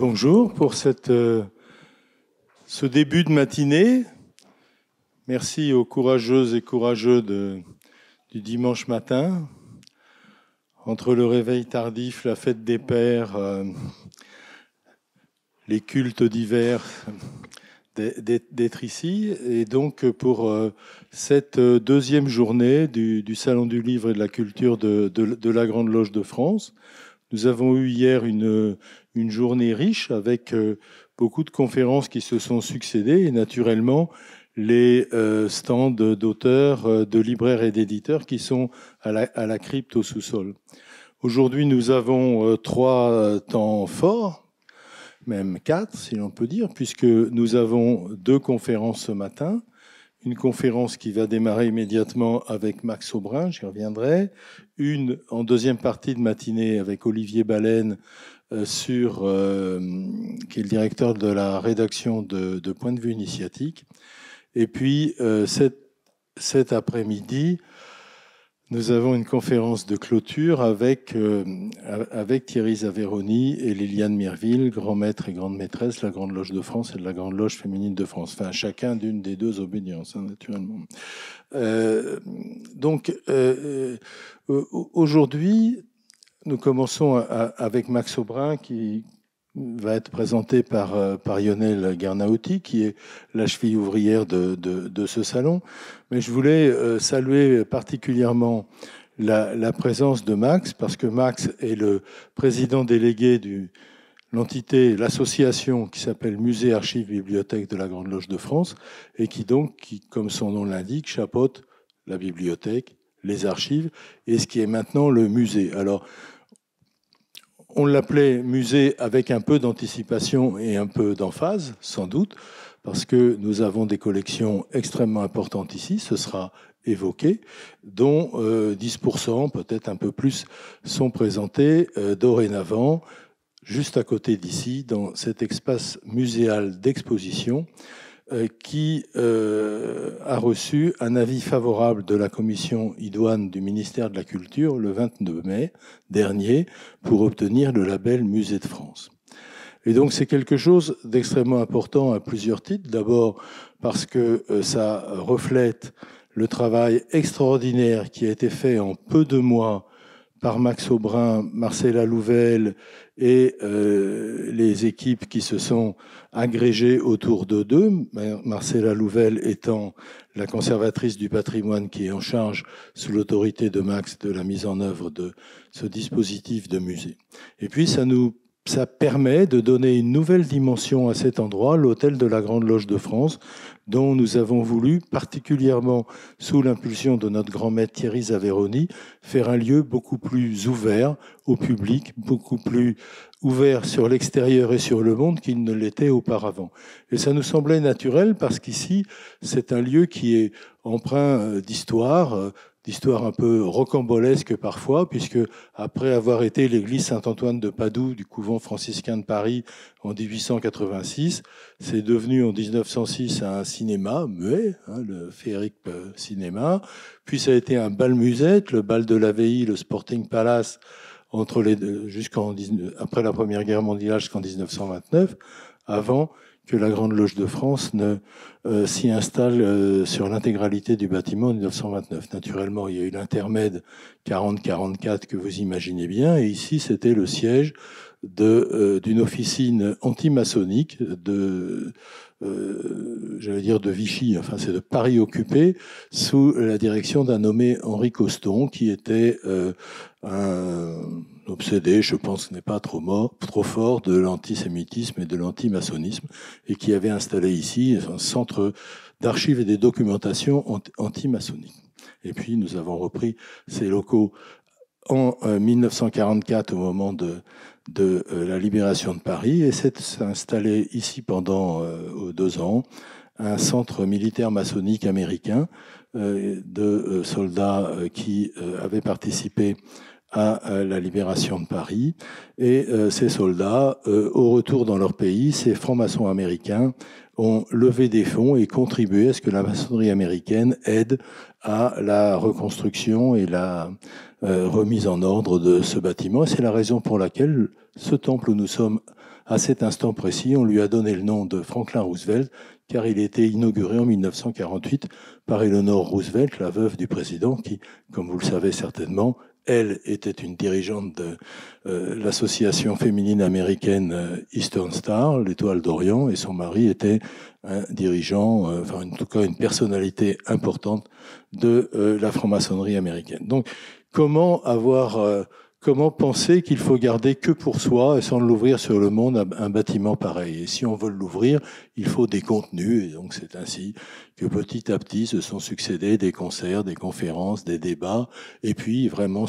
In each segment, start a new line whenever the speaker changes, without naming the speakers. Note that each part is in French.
Bonjour pour ce début de matinée. Merci aux courageuses et courageux du dimanche matin. Entre le réveil tardif, la fête des pères, les cultes divers, d'être ici. Et donc pour cette deuxième journée du Salon du Livre et de la Culture de la Grande Loge de France. Nous avons eu hier une journée riche avec beaucoup de conférences qui se sont succédées et naturellement les stands d'auteurs, de libraires et d'éditeurs qui sont à la crypte au sous-sol. Aujourd'hui, nous avons 3 temps forts, même 4 si l'on peut dire, puisque nous avons 2 conférences ce matin. Une conférence qui va démarrer immédiatement avec Max Aubrin, j'y reviendrai. Une en deuxième partie de matinée avec Olivier Baleine, qui est le directeur de la rédaction de Point de vue initiatique. Et puis cet après-midi, nous avons une conférence de clôture avec Thierry Zaveroni et Liliane Mirville, grand maître et grande maîtresse de la Grande Loge de France et de la Grande Loge féminine de France. Enfin, chacun d'une des 2 obédiences, naturellement. Aujourd'hui, nous commençons avec Max Aubrin qui va être présenté par Lionel Guernauty, qui est la cheville ouvrière de ce salon. Mais je voulais saluer particulièrement la présence de Max, parce que Max est le président délégué de l'association qui s'appelle Musée, Archives, Bibliothèque de la Grande Loge de France, et qui, comme son nom l'indique, chapeaute la bibliothèque, les archives, et ce qui est maintenant le musée. Alors, on l'appelait musée avec un peu d'anticipation et un peu d'emphase, sans doute, parce que nous avons des collections extrêmement importantes ici, ce sera évoqué, dont 10%, peut-être un peu plus, sont présentés dorénavant, juste à côté d'ici, dans cet espace muséal d'exposition, qui a reçu un avis favorable de la commission idoine du ministère de la Culture le 22 mai dernier pour obtenir le label Musée de France. Et donc c'est quelque chose d'extrêmement important à plusieurs titres. D'abord parce que ça reflète le travail extraordinaire qui a été fait en peu de mois par Max Aubrin, Marcella Louvel et les équipes qui se sont agrégées autour d'eux, Marcella Louvel étant la conservatrice du patrimoine qui est en charge, sous l'autorité de Max, de la mise en œuvre de ce dispositif de musée. Et puis ça permet de donner une nouvelle dimension à cet endroit, l'hôtel de la Grande Loge de France, dont nous avons voulu, particulièrement sous l'impulsion de notre grand maître Thierry Zaveroni, faire un lieu beaucoup plus ouvert au public, beaucoup plus ouvert sur l'extérieur et sur le monde qu'il ne l'était auparavant. Et ça nous semblait naturel parce qu'ici, c'est un lieu qui est empreint d'histoire un peu rocambolesque parfois, puisque après avoir été l'église Saint-Antoine de Padoue du couvent franciscain de Paris en 1886, c'est devenu en 1906 un cinéma muet, le féerique cinéma, puis ça a été un bal-musette, le bal de la Veille, le Sporting Palace, après la Première Guerre mondiale jusqu'en 1929, avant que la Grande Loge de France ne s'y installe sur l'intégralité du bâtiment en 1929. Naturellement, il y a eu l'intermède 40-44 que vous imaginez bien, et ici, c'était le siège d'une officine anti-maçonnique j'allais dire de Vichy, enfin c'est de Paris occupé, sous la direction d'un nommé Henri Coston, qui était un obsédé, je pense que ce n'est pas trop fort, de l'antisémitisme et de l'antimaçonnisme, et qui avait installé ici un centre d'archives et de documentation anti-maçonnique. Et puis nous avons repris ces locaux en 1944 au moment de la libération de Paris, et s'est installé ici pendant 2 ans un centre militaire maçonnique américain de soldats qui avaient participé à la libération de Paris. Et ces soldats, au retour dans leur pays, ces francs-maçons américains ont levé des fonds et contribué à ce que la maçonnerie américaine aide à la reconstruction et la remise en ordre de ce bâtiment. Et c'est la raison pour laquelle ce temple où nous sommes à cet instant précis, on lui a donné le nom de Franklin Roosevelt, car il a été inauguré en 1948 par Eleanor Roosevelt, la veuve du président, qui, comme vous le savez certainement, elle était une dirigeante de l'association féminine américaine Eastern Star, l'Étoile d'Orient, et son mari était un dirigeant, enfin en tout cas une personnalité importante de la franc-maçonnerie américaine. Donc, comment penser qu'il faut garder que pour soi et sans l'ouvrir sur le monde un bâtiment pareil? Et si on veut l'ouvrir, il faut des contenus. Et donc c'est ainsi que petit à petit se sont succédés des concerts, des conférences, des débats. Et puis vraiment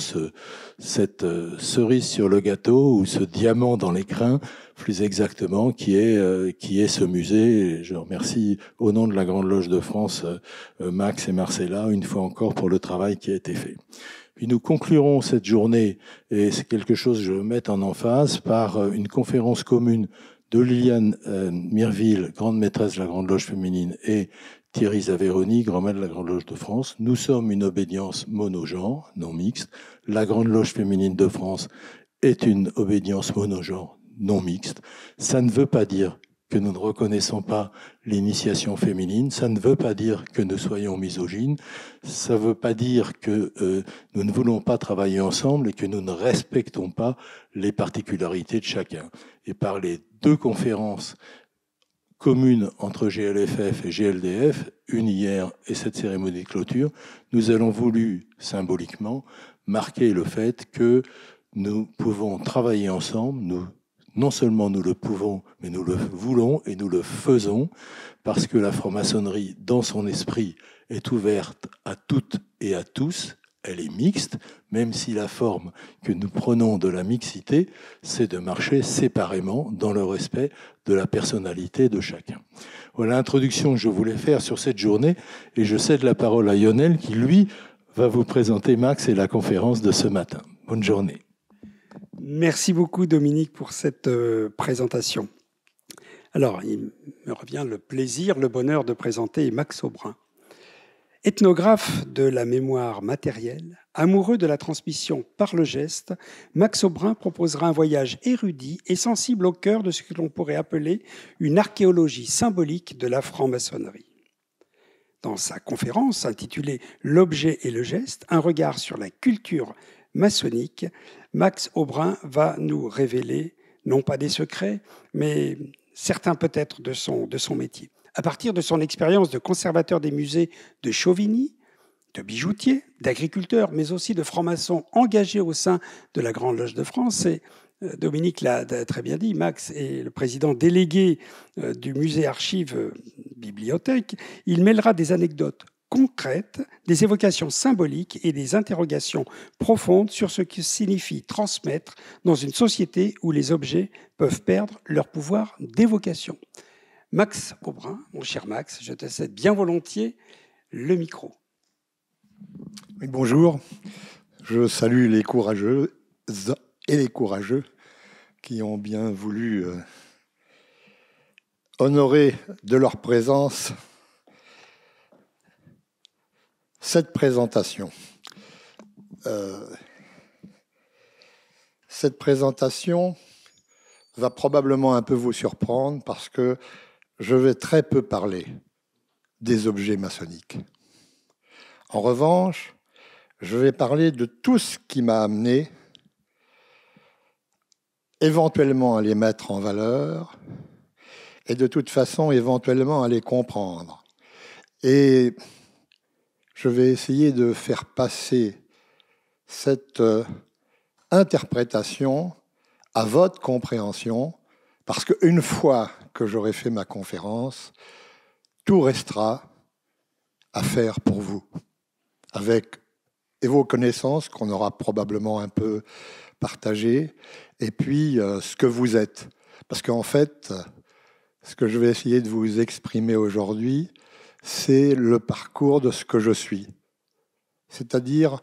cette cerise sur le gâteau ou ce diamant dans l'écrin, plus exactement, qui est ce musée. Et je remercie au nom de la Grande Loge de France Max et Marcella une fois encore pour le travail qui a été fait. Puis nous conclurons cette journée, et c'est quelque chose que je veux mettre en emphase, par une conférence commune de Liliane Mirville, grande maîtresse de la Grande Loge féminine, et Thierry Zaveroni, grand maître de la Grande Loge de France. Nous sommes une obédience monogenre, non mixte. La Grande Loge féminine de France est une obédience monogenre, non mixte. Ça ne veut pas dire que nous ne reconnaissons pas l'initiation féminine, ça ne veut pas dire que nous soyons misogynes, ça ne veut pas dire que nous ne voulons pas travailler ensemble et que nous ne respectons pas les particularités de chacun. Et par les 2 conférences communes entre GLFF et GLDF, une hier et cette cérémonie de clôture, nous avons voulu symboliquement marquer le fait que nous pouvons travailler ensemble, non seulement nous le pouvons, mais nous le voulons et nous le faisons, parce que la franc-maçonnerie, dans son esprit, est ouverte à toutes et à tous. Elle est mixte, même si la forme que nous prenons de la mixité, c'est de marcher séparément dans le respect de la personnalité de chacun. Voilà l'introduction que je voulais faire sur cette journée, et je cède la parole à Lionel qui, lui, va vous présenter Max et la conférence de ce matin. Bonne journée.
Merci beaucoup Dominique pour cette présentation. Alors, il me revient le plaisir, le bonheur de présenter Max Aubrin. Ethnographe de la mémoire matérielle, amoureux de la transmission par le geste, Max Aubrin proposera un voyage érudit et sensible au cœur de ce que l'on pourrait appeler une archéologie symbolique de la franc-maçonnerie. Dans sa conférence intitulée « L'objet et le geste, un regard sur la culture maçonnique », Max Aubrin va nous révéler, non pas des secrets, mais certains peut-être de son métier. À partir de son expérience de conservateur des musées de Chauvigny, de bijoutier, d'agriculteur, mais aussi de franc-maçon engagé au sein de la Grande Loge de France, et Dominique l'a très bien dit, Max est le président délégué du musée Archives Bibliothèque, il mêlera des anecdotes concrètes, des évocations symboliques et des interrogations profondes sur ce que signifie transmettre dans une société où les objets peuvent perdre leur pouvoir d'évocation. Max Aubrin, mon cher Max, je te cède bien volontiers le micro.
Oui, bonjour, je salue les courageuses et les courageux qui ont bien voulu honorer de leur présence cette présentation. Cette présentation va probablement un peu vous surprendre parce que je vais très peu parler des objets maçonniques. En revanche, je vais parler de tout ce qui m'a amené éventuellement à les mettre en valeur et de toute façon éventuellement à les comprendre. Et je vais essayer de faire passer cette interprétation à votre compréhension, parce qu'une fois que j'aurai fait ma conférence, tout restera à faire pour vous, avec vos connaissances qu'on aura probablement un peu partagées, et puis ce que vous êtes. Parce qu'en fait, ce que je vais essayer de vous exprimer aujourd'hui, c'est le parcours de ce que je suis. C'est-à-dire,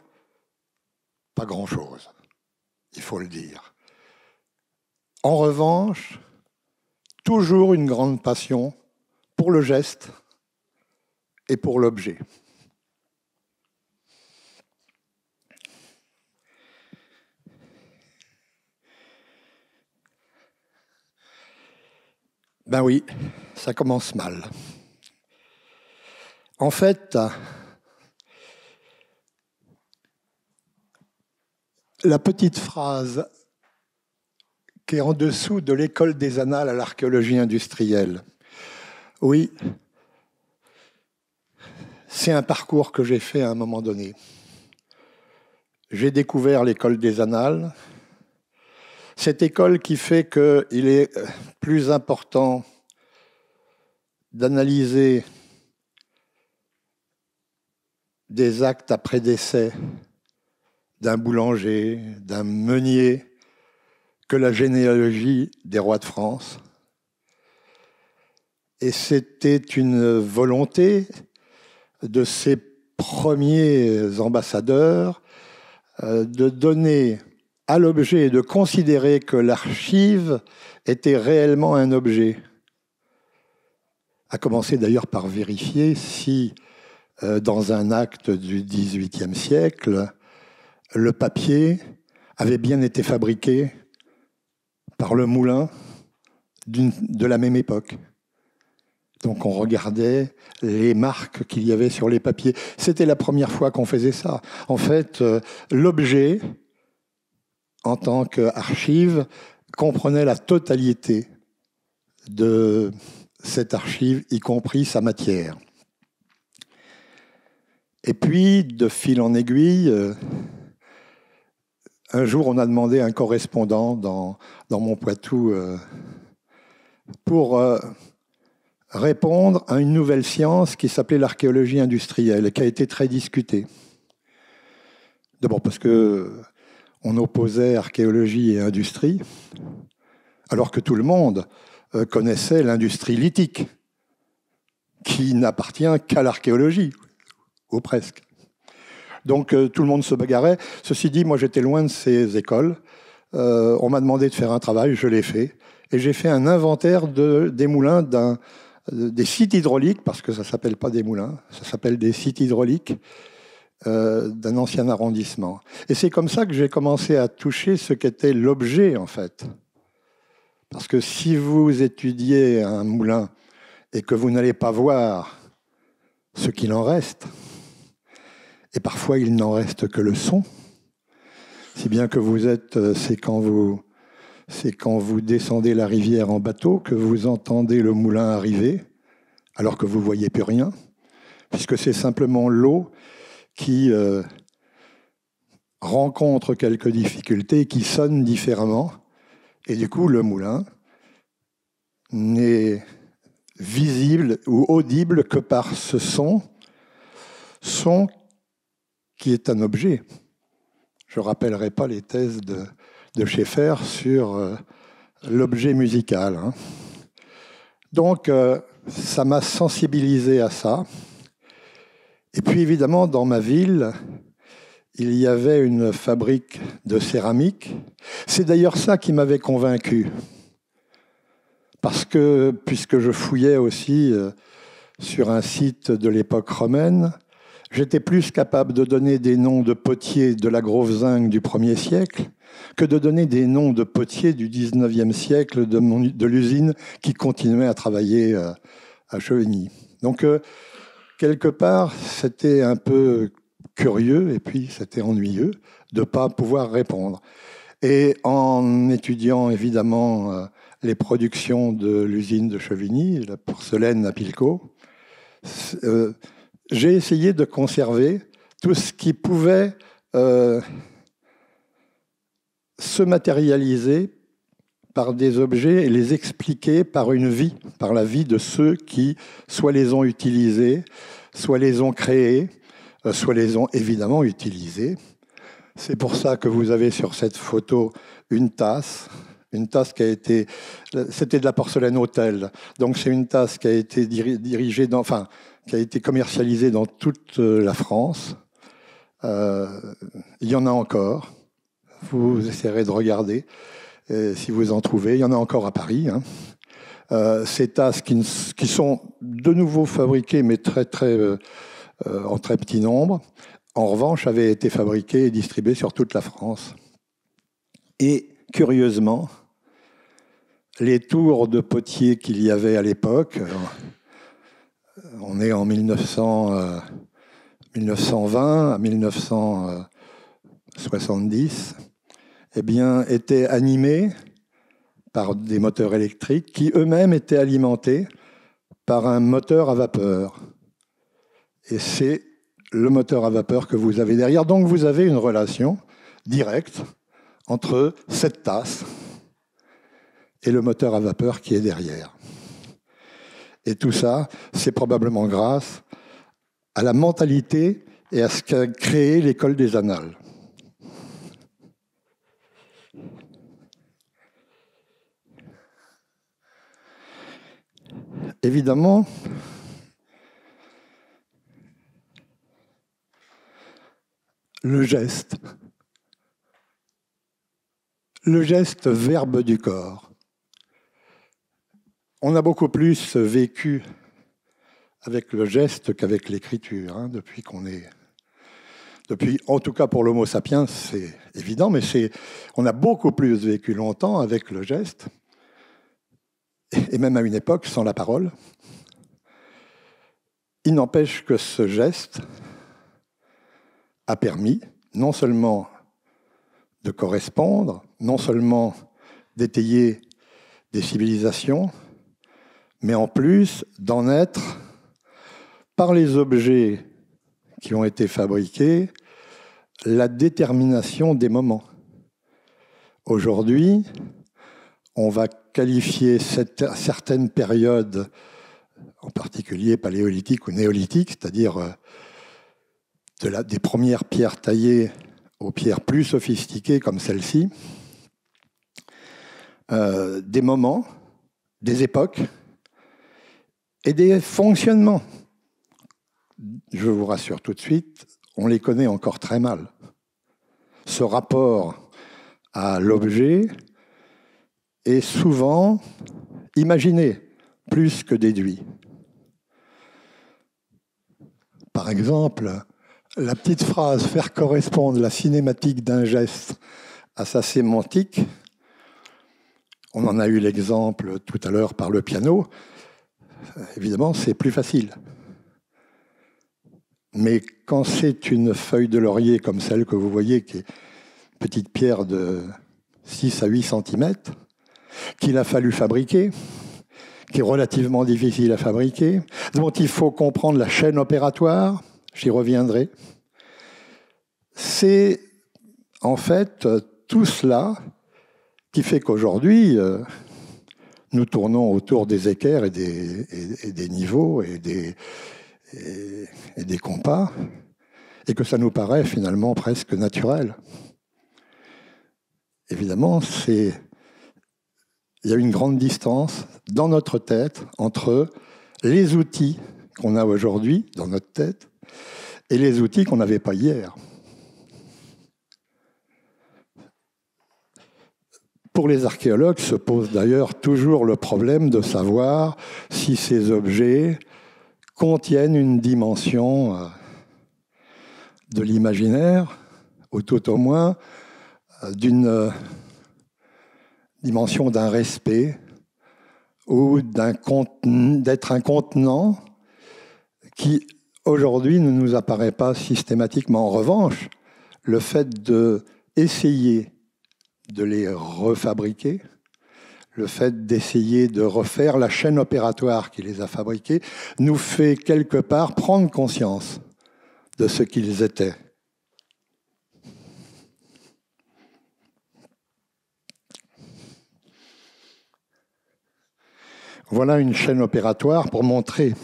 pas grand-chose, il faut le dire. En revanche, toujours une grande passion pour le geste et pour l'objet. Ben oui, ça commence mal. En fait, la petite phrase qui est en dessous de l'école des annales à l'archéologie industrielle, oui, c'est un parcours que j'ai fait à un moment donné. J'ai découvert l'école des annales, cette école qui fait qu'il est plus important d'analyser des actes après décès d'un boulanger, d'un meunier, que la généalogie des rois de France. Et c'était une volonté de ces premiers ambassadeurs de donner à l'objet et de considérer que l'archive était réellement un objet. À commencer d'ailleurs par vérifier si, dans un acte du XVIIIe siècle, le papier avait bien été fabriqué par le moulin de la même époque. Donc on regardait les marques qu'il y avait sur les papiers. C'était la première fois qu'on faisait ça. En fait, l'objet, en tant qu'archive, comprenait la totalité de cette archive, y compris sa matière. Et puis, de fil en aiguille, un jour, on a demandé à un correspondant dans mon Poitou pour répondre à une nouvelle science qui s'appelait l'archéologie industrielle et qui a été très discutée. D'abord parce qu'on opposait archéologie et industrie, alors que tout le monde connaissait l'industrie lithique, qui n'appartient qu'à l'archéologie, ou presque. Donc tout le monde se bagarrait. Ceci dit, moi j'étais loin de ces écoles. On m'a demandé de faire un travail, je l'ai fait. Et j'ai fait un inventaire des moulins des sites hydrauliques, parce que ça ne s'appelle pas des moulins, ça s'appelle des sites hydrauliques d'un ancien arrondissement. Et c'est comme ça que j'ai commencé à toucher ce qu'était l'objet, en fait. Parce que si vous étudiez un moulin et que vous n'allez pas voir ce qu'il en reste, et parfois il n'en reste que le son, si bien que c'est quand vous descendez la rivière en bateau que vous entendez le moulin arriver, alors que vous ne voyez plus rien, puisque c'est simplement l'eau qui rencontre quelques difficultés, qui sonne différemment, et du coup le moulin n'est visible ou audible que par ce son qui est un objet. Je ne rappellerai pas les thèses de Schaeffer sur l'objet musical. Hein. Donc, ça m'a sensibilisé à ça. Et puis, évidemment, dans ma ville, il y avait une fabrique de céramique. C'est d'ailleurs ça qui m'avait convaincu. Parce que, puisque je fouillais aussi sur un site de l'époque romaine, j'étais plus capable de donner des noms de potiers de la Grove-Zinc du 1er siècle que de donner des noms de potiers du 19e siècle de l'usine qui continuait à travailler à Chevigny. Donc, quelque part, c'était un peu curieux et puis c'était ennuyeux de ne pas pouvoir répondre. Et en étudiant évidemment les productions de l'usine de Chevigny, la porcelaine à Pilco, j'ai essayé de conserver tout ce qui pouvait se matérialiser par des objets et les expliquer par une vie, par la vie de ceux qui soit les ont utilisés, soit les ont créés, soit les ont évidemment utilisés. C'est pour ça que vous avez sur cette photo une tasse qui a été... C'était de la porcelaine Hôtel. Donc c'est une tasse qui a été dirigée qui a été commercialisée dans toute la France. Il y en a encore. Vous essayerez de regarder si vous en trouvez. Il y en a encore à Paris. Hein. Ces tasses qui sont de nouveau fabriquées, mais en très petit nombre, en revanche, avaient été fabriquées et distribuées sur toute la France. Et curieusement, les tours de potier qu'il y avait à l'époque. On est en 1920 à 1970, eh bien, étaient animés par des moteurs électriques qui eux-mêmes étaient alimentés par un moteur à vapeur. Et c'est le moteur à vapeur que vous avez derrière. Donc vous avez une relation directe entre cette tasse et le moteur à vapeur qui est derrière. Et tout ça, c'est probablement grâce à la mentalité et à ce qu'a créé l'école des annales. Évidemment, le geste, verbe du corps. On a beaucoup plus vécu avec le geste qu'avec l'écriture, hein, depuis, en tout cas pour l'Homo sapiens, c'est évident, mais on a beaucoup plus vécu longtemps avec le geste, et même à une époque sans la parole. Il n'empêche que ce geste a permis non seulement de correspondre, non seulement d'étayer des civilisations, mais en plus d'en être, par les objets qui ont été fabriqués, la détermination des moments. Aujourd'hui, on va qualifier certaines périodes, en particulier paléolithiques ou néolithiques, c'est-à-dire des premières pierres taillées aux pierres plus sophistiquées comme celle-ci, des moments, des époques et des fonctionnements. Je vous rassure tout de suite, on les connaît encore très mal. Ce rapport à l'objet est souvent imaginé plus que déduit. Par exemple, la petite phrase « faire correspondre la cinématique d'un geste à sa sémantique », on en a eu l'exemple tout à l'heure par le piano, évidemment c'est plus facile. Mais quand c'est une feuille de laurier comme celle que vous voyez, qui est une petite pierre de 6 à 8 cm, qu'il a fallu fabriquer, qui est relativement difficile à fabriquer, dont il faut comprendre la chaîne opératoire, j'y reviendrai, c'est en fait tout cela qui fait qu'aujourd'hui, nous tournons autour des équerres et des niveaux et des compas, et que ça nous paraît finalement presque naturel. Évidemment, il y a une grande distance dans notre tête entre les outils qu'on a aujourd'hui dans notre tête et les outils qu'on n'avait pas hier. Pour les archéologues se pose d'ailleurs toujours le problème de savoir si ces objets contiennent une dimension de l'imaginaire, ou tout au moins d'une dimension d'un respect, ou d'être un contenant qui, aujourd'hui, ne nous apparaît pas systématiquement. En revanche, le fait d'essayer de les refabriquer, le fait d'essayer de refaire la chaîne opératoire qui les a fabriqués, nous fait quelque part prendre conscience de ce qu'ils étaient. Voilà une chaîne opératoire pour montrer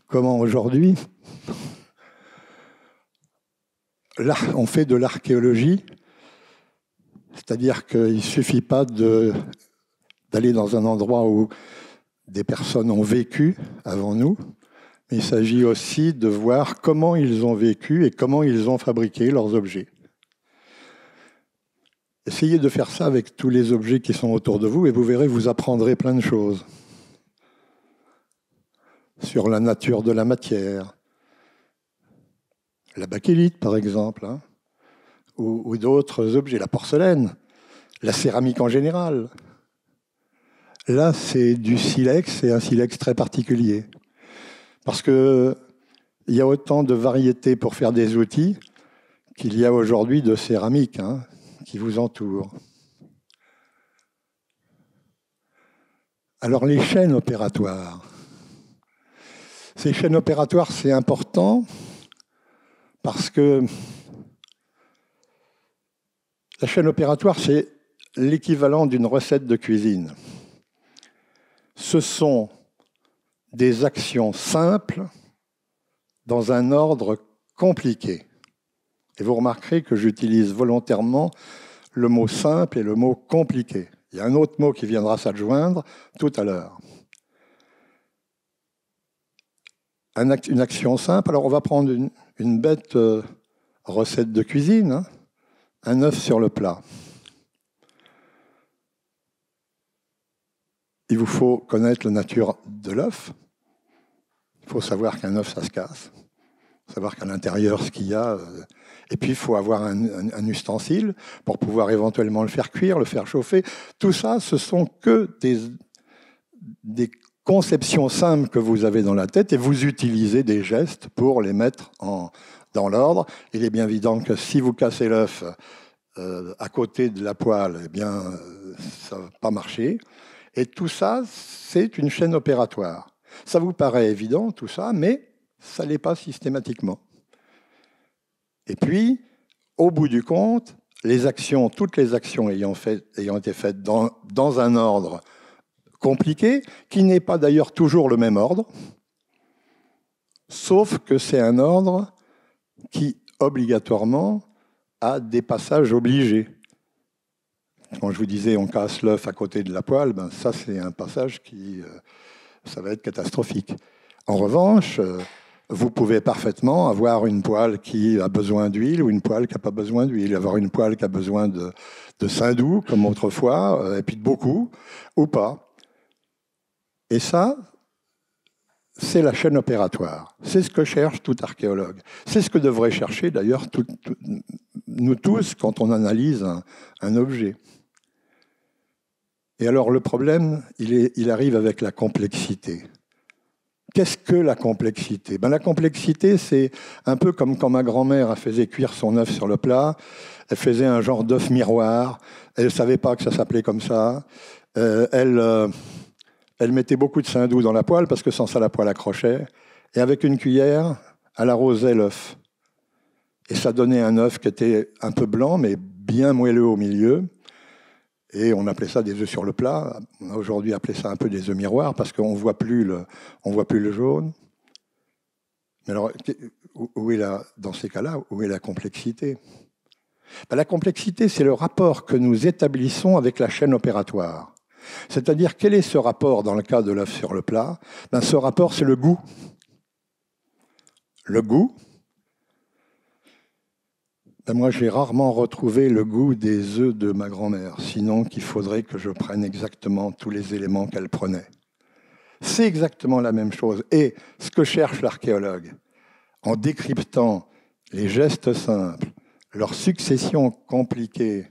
comment aujourd'hui on fait de l'archéologie. C'est-à-dire qu'il ne suffit pas d'aller dans un endroit où des personnes ont vécu avant nous, mais il s'agit aussi de voir comment ils ont vécu et comment ils ont fabriqué leurs objets. Essayez de faire ça avec tous les objets qui sont autour de vous et vous verrez, vous apprendrez plein de choses. Sur la nature de la matière. La bakélite, par exemple, hein, ou d'autres objets, la porcelaine, la céramique en général. Là, c'est du silex, et un silex très particulier. Parce qu'il y a autant de variétés pour faire des outils qu'il y a aujourd'hui de céramique qui vous entoure. Alors, les chaînes opératoires. Ces chaînes opératoires, c'est important parce que la chaîne opératoire, c'est l'équivalent d'une recette de cuisine. Ce sont des actions simples dans un ordre compliqué. Et vous remarquerez que j'utilise volontairement le mot simple et le mot compliqué. Il y a un autre mot qui viendra s'adjoindre tout à l'heure. Une action simple, alors on va prendre une bête recette de cuisine, un œuf sur le plat. Il vous faut connaître la nature de l'œuf. Il faut savoir qu'un œuf, ça se casse. Il faut savoir qu'à l'intérieur, ce qu'il y a. Et puis, il faut avoir un ustensile pour pouvoir éventuellement le faire cuire, le faire chauffer. Tout ça, ce sont que des conceptions simples que vous avez dans la tête et vous utilisez des gestes pour les mettre dans l'ordre. Il est bien évident que si vous cassez l'œuf à côté de la poêle, eh bien, ça ne va pas marcher. Et tout ça, c'est une chaîne opératoire. Ça vous paraît évident, tout ça, mais ça ne l'est pas systématiquement. Et puis, au bout du compte, toutes les actions ayant été faites dans un ordre compliqué, qui n'est pas d'ailleurs toujours le même ordre, sauf que c'est un ordre qui, obligatoirement, a des passages obligés. Quand je vous disais on casse l'œuf à côté de la poêle, ça c'est un passage qui ça va être catastrophique. En revanche, vous pouvez parfaitement avoir une poêle qui a besoin d'huile ou une poêle qui n'a pas besoin d'huile, avoir une poêle qui a besoin de saindoux comme autrefois, et puis de beaucoup, ou pas. Et ça, c'est la chaîne opératoire. C'est ce que cherche tout archéologue. C'est ce que devrait chercher d'ailleurs nous tous quand on analyse un objet. Et alors le problème, il arrive avec la complexité. Qu'est-ce que la complexité ? La complexité, c'est un peu comme quand ma grand-mère faisait cuire son œuf sur le plat. Elle faisait un genre d'œuf miroir. Elle ne savait pas que ça s'appelait comme ça. Elle mettait beaucoup de saindoux dans la poêle parce que sans ça, la poêle accrochait. Et avec une cuillère, elle arrosait l'œuf. Et ça donnait un œuf qui était un peu blanc, mais bien moelleux au milieu. Et on appelait ça des œufs sur le plat. On a aujourd'hui appelé ça un peu des œufs miroirs parce qu'on ne voit plus le jaune. Mais alors, dans ces cas-là, où est la complexité ? La complexité, c'est le rapport que nous établissons avec la chaîne opératoire. C'est-à-dire, quel est ce rapport dans le cas de l'œuf sur le plat ? Ce rapport, c'est le goût. Le goût. Moi, j'ai rarement retrouvé le goût des œufs de ma grand-mère, sinon qu'il faudrait que je prenne exactement tous les éléments qu'elle prenait. C'est exactement la même chose. Et ce que cherche l'archéologue, en décryptant les gestes simples, leur succession compliquée,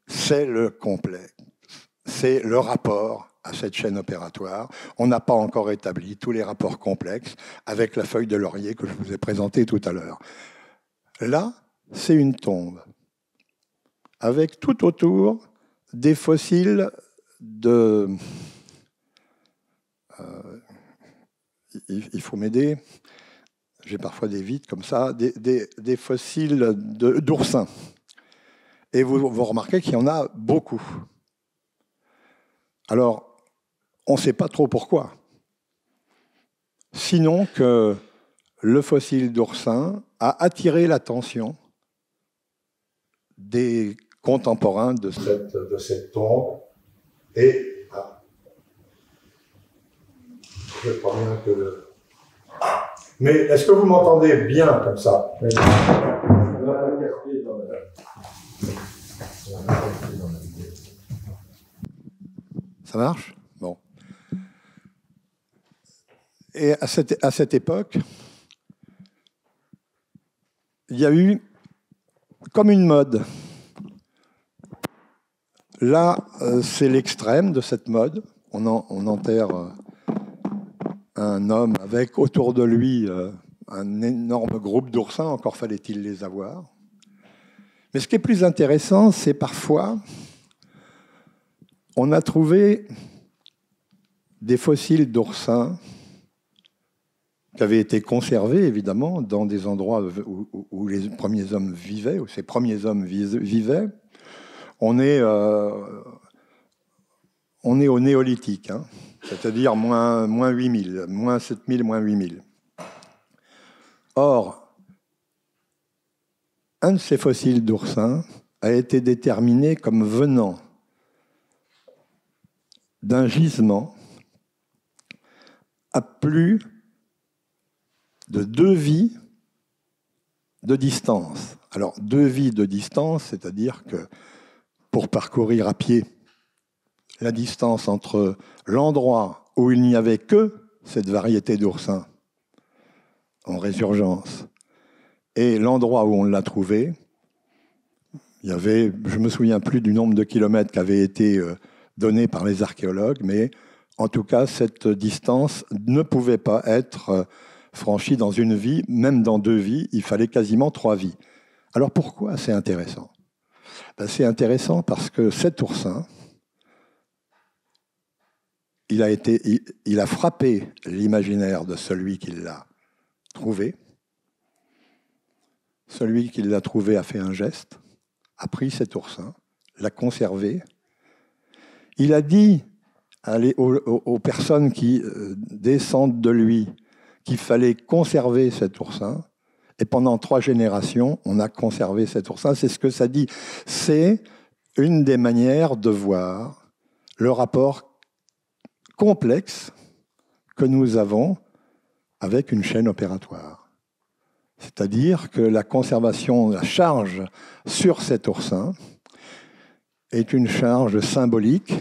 c'est le complexe. C'est le rapport à cette chaîne opératoire. On n'a pas encore établi tous les rapports complexes avec la feuille de laurier que je vous ai présentée tout à l'heure. Là, c'est une tombe, avec tout autour des fossiles de... il faut m'aider, j'ai parfois des vides comme ça, des fossiles d'oursins. Et vous remarquez qu'il y en a beaucoup. Alors, on ne sait pas trop pourquoi. Sinon que le fossile d'oursin a attiré l'attention des contemporains de cette tombe. Et je crois bien que... Mais est-ce que vous m'entendez bien comme ça ? Ça marche ? Bon. Et à cette époque, il y a eu comme une mode. Là, c'est l'extrême de cette mode. On enterre un homme avec autour de lui un énorme groupe d'oursins, encore fallait-il les avoir. Mais ce qui est plus intéressant, c'est parfois, on a trouvé des fossiles d'oursins qui avaient été conservés, évidemment, dans des endroits où les premiers hommes vivaient, où ces premiers hommes vivaient. On est au néolithique, hein, c'est-à-dire moins 8000, moins 7000, moins 8000. Or, un de ces fossiles d'oursins a été déterminé comme venant d'un gisement à plus de 2 vies de distance. Alors, 2 vies de distance, c'est-à-dire que pour parcourir à pied la distance entre l'endroit où il n'y avait que cette variété d'oursins en résurgence et l'endroit où on l'a trouvé, il y avait, je ne me souviens plus du nombre de kilomètres qui avaient été donnés par les archéologues, mais en tout cas, cette distance ne pouvait pas être franchie dans une vie, même dans 2 vies, il fallait quasiment 3 vies. Alors pourquoi c'est intéressant ? Ben, c'est intéressant parce que cet oursin, il a frappé l'imaginaire de celui qui l'a trouvé. Celui qui l'a trouvé a fait un geste, a pris cet oursin, l'a conservé. Il a dit aux personnes qui descendent de lui qu'il fallait conserver cet oursin. Et pendant 3 générations, on a conservé cet oursin. C'est ce que ça dit. C'est une des manières de voir le rapport complexe que nous avons avec une chaîne opératoire. C'est-à-dire que la conservation, la charge sur cet oursin est une charge symbolique.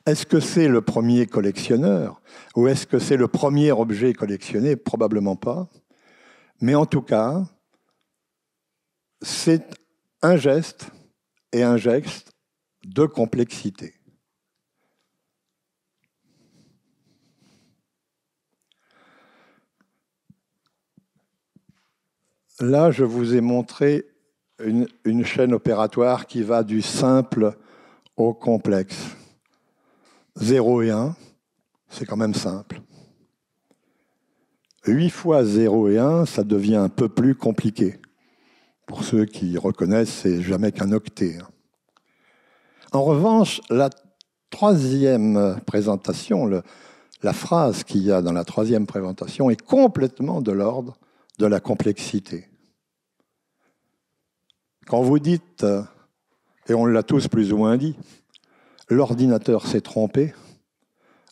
Est-ce que c'est le premier collectionneur ou est-ce que c'est le premier objet collectionné ? Probablement pas. Mais en tout cas, c'est un geste et un geste de complexité. Là, je vous ai montré une chaîne opératoire qui va du simple au complexe. 0 et 1, c'est quand même simple. 8 fois 0 et 1, ça devient un peu plus compliqué. Pour ceux qui reconnaissent, c'est jamais qu'un octet. En revanche, la 3e présentation, la phrase qu'il y a dans la 3e présentation est complètement de l'ordre de la complexité. Quand vous dites, et on l'a tous plus ou moins dit, l'ordinateur s'est trompé,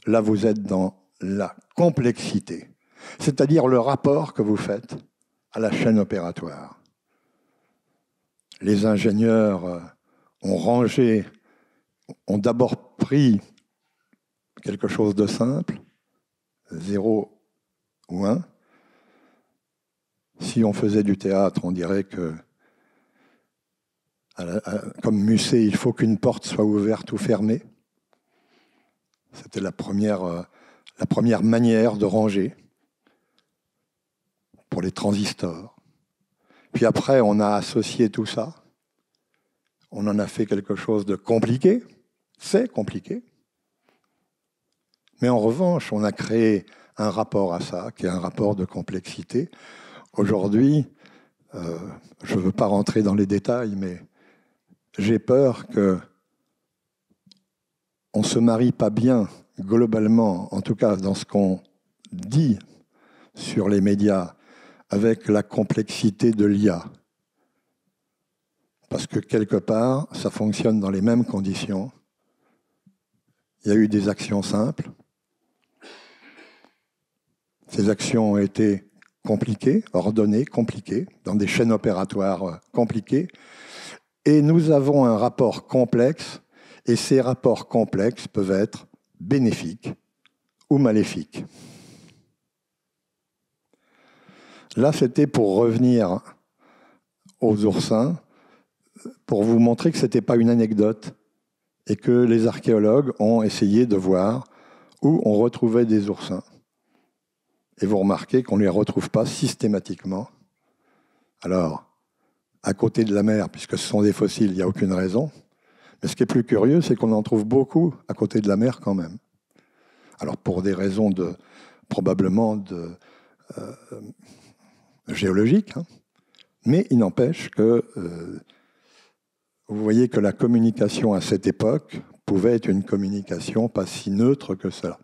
là vous êtes dans la complexité, c'est-à-dire le rapport que vous faites à la chaîne opératoire. Les ingénieurs ont d'abord pris quelque chose de simple, 0 ou 1. Si on faisait du théâtre, on dirait que, comme Musset, il faut qu'une porte soit ouverte ou fermée. C'était la première manière de ranger pour les transistors. Puis après, on a associé tout ça. On en a fait quelque chose de compliqué. C'est compliqué. Mais en revanche, on a créé un rapport à ça, qui est un rapport de complexité. Aujourd'hui, je ne veux pas rentrer dans les détails, mais j'ai peur qu'on ne se marie pas bien, globalement, en tout cas dans ce qu'on dit sur les médias, avec la complexité de l'IA. Parce que quelque part, ça fonctionne dans les mêmes conditions. Il y a eu des actions simples. Ces actions ont été compliquées, ordonnées, compliquées, dans des chaînes opératoires compliquées. Et nous avons un rapport complexe, et ces rapports complexes peuvent être bénéfiques ou maléfiques. Là, c'était pour revenir aux oursins, pour vous montrer que ce n'était pas une anecdote, et que les archéologues ont essayé de voir où on retrouvait des oursins. Et vous remarquez qu'on ne les retrouve pas systématiquement. Alors, à côté de la mer, puisque ce sont des fossiles, il n'y a aucune raison. Mais ce qui est plus curieux, c'est qu'on en trouve beaucoup à côté de la mer quand même. Alors, pour des raisons probablement géologiques, hein. Mais il n'empêche que vous voyez que la communication à cette époque pouvait être une communication pas si neutre que cela.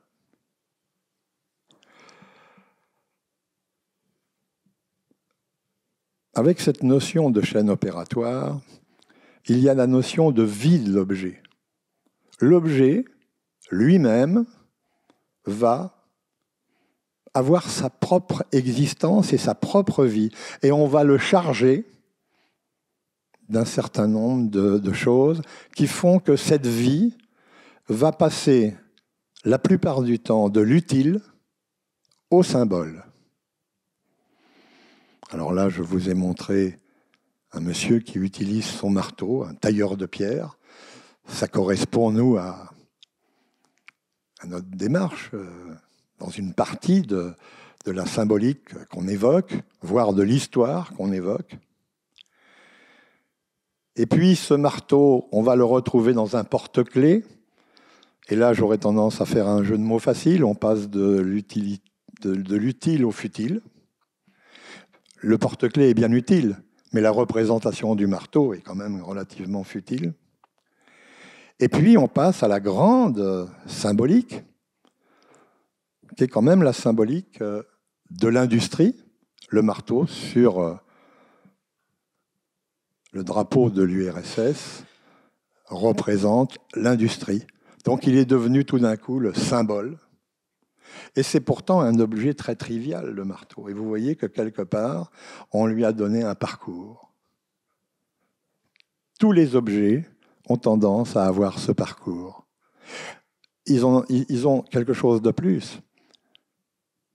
Avec cette notion de chaîne opératoire, il y a la notion de vie de l'objet. L'objet lui-même va avoir sa propre existence et sa propre vie. Et on va le charger d'un certain nombre de choses qui font que cette vie va passer la plupart du temps de l'utile au symbole. Alors là, je vous ai montré un monsieur qui utilise son marteau, un tailleur de pierre. Ça correspond, nous, à notre démarche, dans une partie de la symbolique qu'on évoque, voire de l'histoire qu'on évoque. Et puis, ce marteau, on va le retrouver dans un porte-clés. Et là, j'aurais tendance à faire un jeu de mots facile. On passe de l'utile au futile. Le porte-clés est bien utile, mais la représentation du marteau est quand même relativement futile. Et puis, on passe à la grande symbolique, qui est quand même la symbolique de l'industrie. Le marteau sur le drapeau de l'URSS représente l'industrie. Donc, il est devenu tout d'un coup le symbole. Et c'est pourtant un objet très trivial, le marteau. Et vous voyez que quelque part, on lui a donné un parcours. Tous les objets ont tendance à avoir ce parcours. Ils ont quelque chose de plus.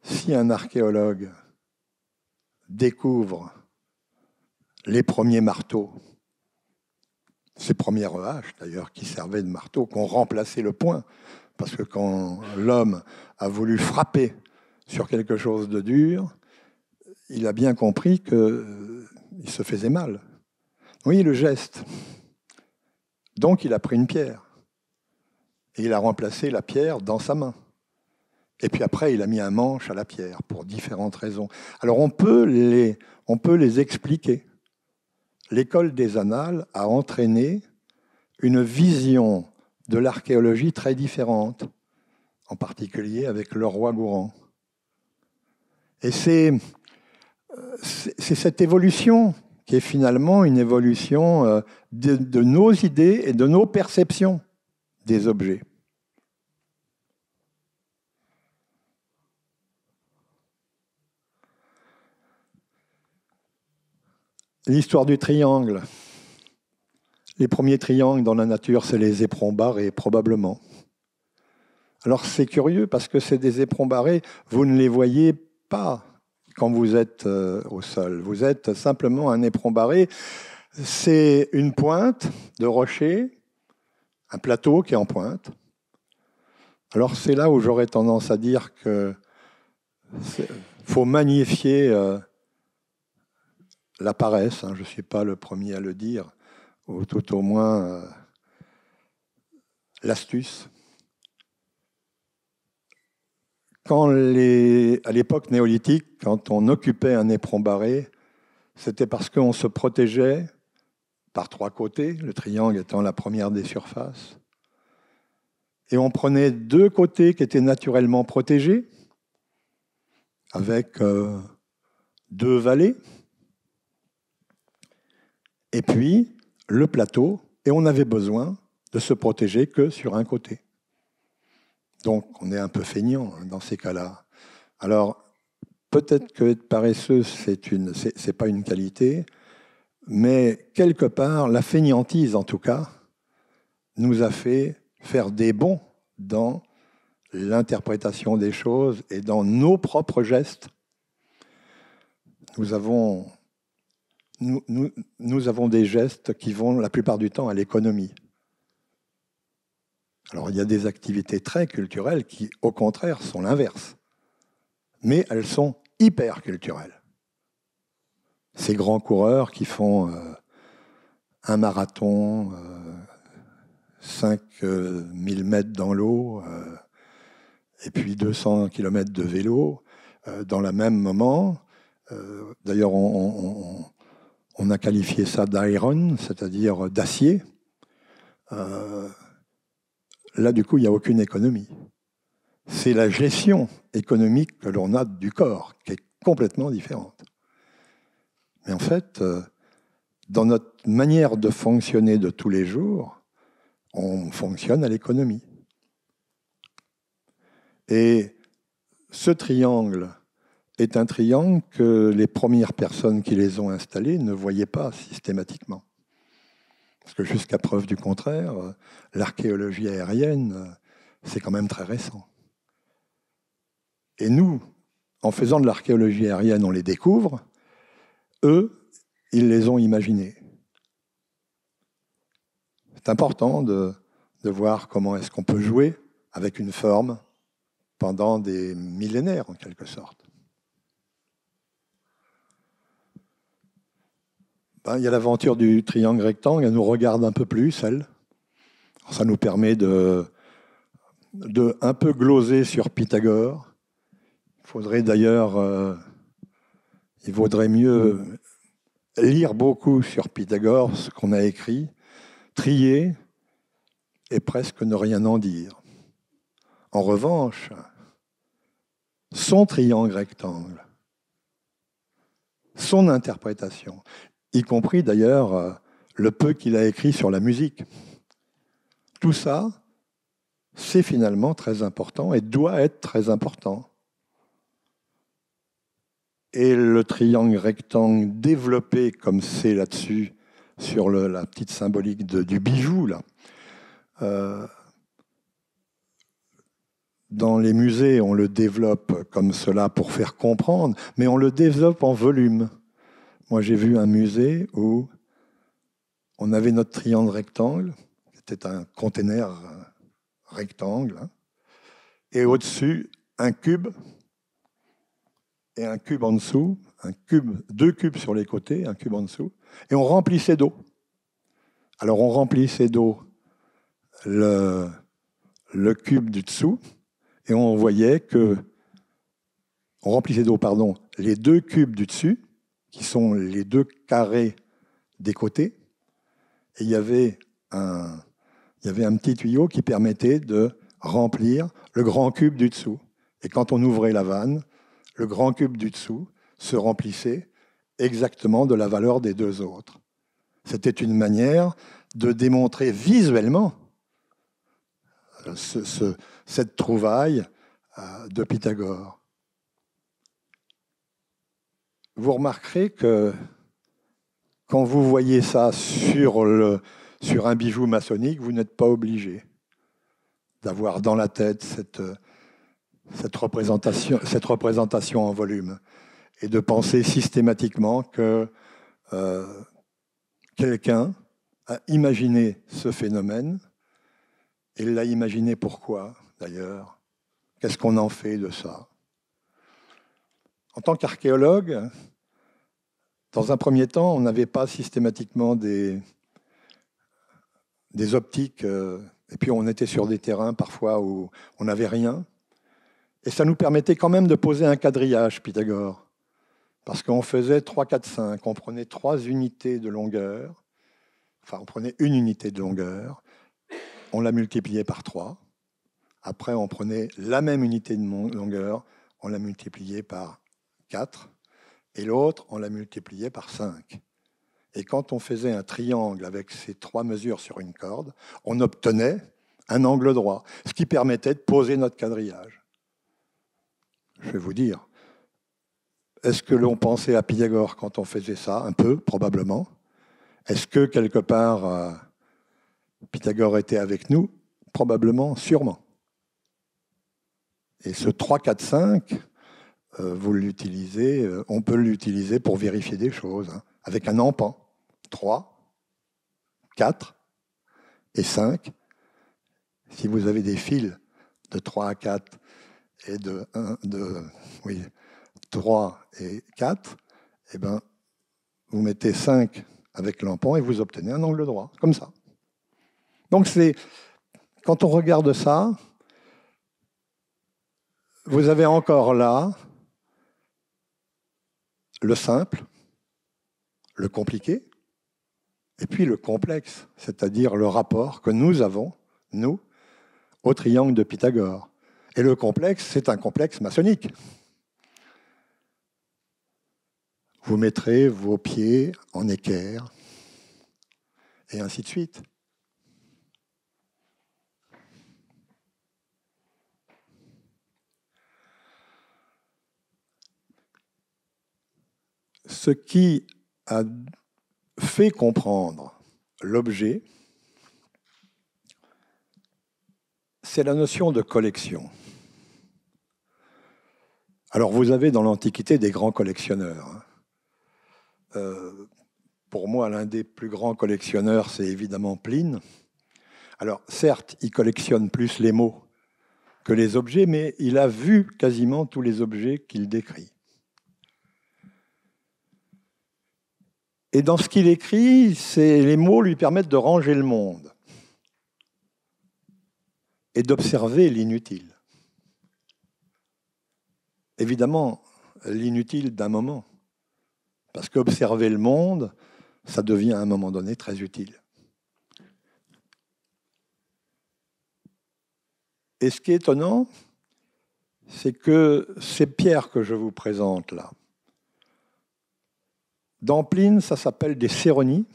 Si un archéologue découvre les premiers marteaux, ces premières haches d'ailleurs qui servaient de marteau, qui ont remplacé le poing, parce que quand l'homme a voulu frapper sur quelque chose de dur, il a bien compris qu'il se faisait mal. Vous voyez le geste. Donc il a pris une pierre. Et il a remplacé la pierre dans sa main. Et puis après, il a mis un manche à la pierre, pour différentes raisons. Alors on peut les expliquer. L'école des Annales a entraîné une vision de l'archéologie très différente, en particulier avec le roi Gourand. Et c'est cette évolution qui est finalement une évolution de nos idées et de nos perceptions des objets. L'histoire du triangle. Les premiers triangles dans la nature, c'est les éperons barrés, probablement. Alors c'est curieux parce que c'est des éperons barrés, vous ne les voyez pas quand vous êtes au sol. Vous êtes simplement un éperon barré. C'est une pointe de rocher, un plateau qui est en pointe. Alors c'est là où j'aurais tendance à dire qu'il faut magnifier la paresse. Je ne suis pas le premier à le dire, ou tout au moins l'astuce. À l'époque néolithique, quand on occupait un éperon barré, c'était parce qu'on se protégeait par trois côtés, le triangle étant la première des surfaces. Et on prenait deux côtés qui étaient naturellement protégés, avec deux vallées, et puis le plateau, et on avait besoin de se protéger que sur un côté. Donc on est un peu feignant dans ces cas-là. Alors peut-être que être paresseux, c'est pas une qualité, mais quelque part, la fainéantise en tout cas, nous a fait faire des bonds dans l'interprétation des choses et dans nos propres gestes. Nous avons des gestes qui vont la plupart du temps à l'économie. Alors, il y a des activités très culturelles qui, au contraire, sont l'inverse. Mais elles sont hyper culturelles. Ces grands coureurs qui font un marathon, 5000 mètres dans l'eau, et puis 200 km de vélo, dans le même moment. D'ailleurs, on a qualifié ça d'iron, c'est-à-dire d'acier. Là, du coup, il n'y a aucune économie. C'est la gestion économique que l'on a du corps qui est complètement différente. Mais en fait, dans notre manière de fonctionner de tous les jours, on fonctionne à l'économie. Et ce triangle est un triangle que les premières personnes qui les ont installés ne voyaient pas systématiquement. Parce que jusqu'à preuve du contraire, l'archéologie aérienne, c'est quand même très récent. Et nous, en faisant de l'archéologie aérienne, on les découvre. Eux, ils les ont imaginés. C'est important de voir comment est-ce qu'on peut jouer avec une forme pendant des millénaires, en quelque sorte. Il y a l'aventure du triangle rectangle, elle nous regarde un peu plus, elle. Alors, ça nous permet de un peu gloser sur Pythagore. Il vaudrait mieux lire beaucoup sur Pythagore, ce qu'on a écrit, trier et presque ne rien en dire. En revanche, son triangle rectangle, son interprétation, y compris d'ailleurs le peu qu'il a écrit sur la musique. Tout ça, c'est finalement très important et doit être très important. Et le triangle rectangle développé comme c'est là-dessus, sur la petite symbolique du bijou, là, dans les musées, on le développe comme cela pour faire comprendre, mais on le développe en volume. Moi, j'ai vu un musée où on avait notre triangle rectangle, c'était un container rectangle, hein, et au-dessus, un cube, et un cube en dessous, deux cubes sur les côtés, un cube en dessous, et on remplissait d'eau. Alors, on remplissait d'eau le cube du dessous, et on voyait que on remplissait d'eau, les deux cubes du dessus, qui sont les deux carrés des côtés, et il y avait un petit tuyau qui permettait de remplir le grand cube du dessous. Et quand on ouvrait la vanne, le grand cube du dessous se remplissait exactement de la valeur des deux autres. C'était une manière de démontrer visuellement cette trouvaille de Pythagore. Vous remarquerez que quand vous voyez ça sur un bijou maçonnique, vous n'êtes pas obligé d'avoir dans la tête cette représentation en volume et de penser systématiquement que quelqu'un a imaginé ce phénomène. Et il l'a imaginé pourquoi, d'ailleurs? Qu'est-ce qu'on en fait de ça? En tant qu'archéologue, dans un premier temps, on n'avait pas systématiquement des optiques, et puis on était sur des terrains parfois où on n'avait rien. Et ça nous permettait quand même de poser un quadrillage, Pythagore. Parce qu'on faisait 3, 4, 5, on prenait 3 unités de longueur, enfin on prenait une unité de longueur, on la multipliait par 3. Après, on prenait la même unité de longueur, on la multipliait par 4. Et l'autre, on la multipliait par 5. Et quand on faisait un triangle avec ces 3 mesures sur une corde, on obtenait un angle droit, ce qui permettait de poser notre quadrillage. Je vais vous dire, est-ce que l'on pensait à Pythagore quand on faisait ça? Un peu, probablement. Est-ce que, quelque part, Pythagore était avec nous? Probablement, sûrement. Et ce 3, 4, 5, vous l'utilisez, on peut l'utiliser pour vérifier des choses, hein, avec un empan. 3, 4 et 5. si vous avez des fils de 3 à 4 et de 3 et 4, eh ben, vous mettez 5 avec l'ampant et vous obtenez un angle droit, comme ça. Donc quand on regarde ça, vous avez encore là le simple, le compliqué, et puis le complexe, c'est-à-dire le rapport que nous avons, nous, au triangle de Pythagore. Et le complexe, c'est un complexe maçonnique. Vous mettrez vos pieds en équerre, et ainsi de suite. Ce qui a fait comprendre l'objet, c'est la notion de collection. Alors vous avez dans l'Antiquité des grands collectionneurs. Pour moi, l'un des plus grands collectionneurs, c'est évidemment Pline. Alors certes, il collectionne plus les mots que les objets, mais il a vu quasiment tous les objets qu'il décrit. Et dans ce qu'il écrit, les mots lui permettent de ranger le monde et d'observer l'inutile. Évidemment, l'inutile d'un moment, parce qu'observer le monde, ça devient à un moment donné très utile. Et ce qui est étonnant, c'est que ces pierres que je vous présente là, dans Pline, ça s'appelle des céronies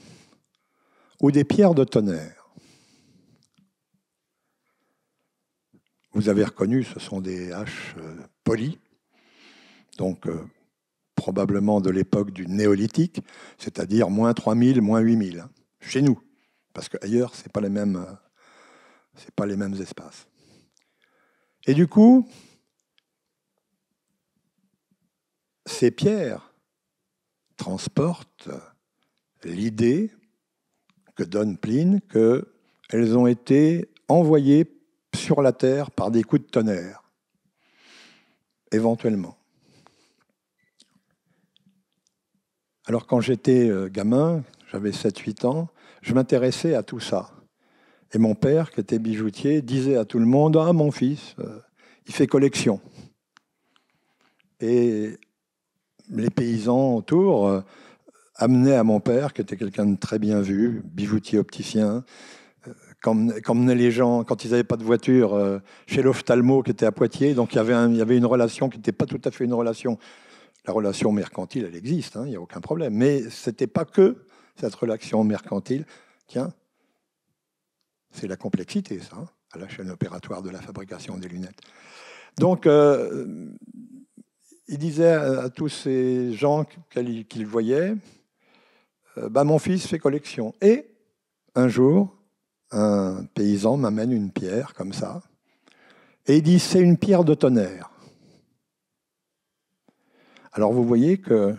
ou des pierres de tonnerre. Vous avez reconnu, ce sont des haches polies, donc probablement de l'époque du néolithique, c'est-à-dire moins 3000, moins 8000, chez nous, parce qu'ailleurs, ce n'est pas les mêmes espaces. Et du coup, ces pierres transportent l'idée que donne Pline qu'elles ont été envoyées sur la terre par des coups de tonnerre, éventuellement. Alors quand j'étais gamin, j'avais 7-8 ans, je m'intéressais à tout ça. Et mon père, qui était bijoutier, disait à tout le monde « Ah, mon fils, il fait collection ». Et les paysans autour amenaient à mon père, qui était quelqu'un de très bien vu, bijoutier opticien, qu'emmenaient les gens, quand ils n'avaient pas de voiture, chez l'ophtalmo qui était à Poitiers. Donc il y avait une relation qui n'était pas tout à fait une relation. La relation mercantile, elle existe, il n'y a aucun problème. Mais ce n'était pas que cette relation mercantile. Tiens, c'est la complexité, ça, à la chaîne opératoire de la fabrication des lunettes. Donc, il disait à tous ces gens qu'il voyait, mon fils fait collection. Et un jour, un paysan m'amène une pierre comme ça, et il dit, c'est une pierre de tonnerre. Alors vous voyez que,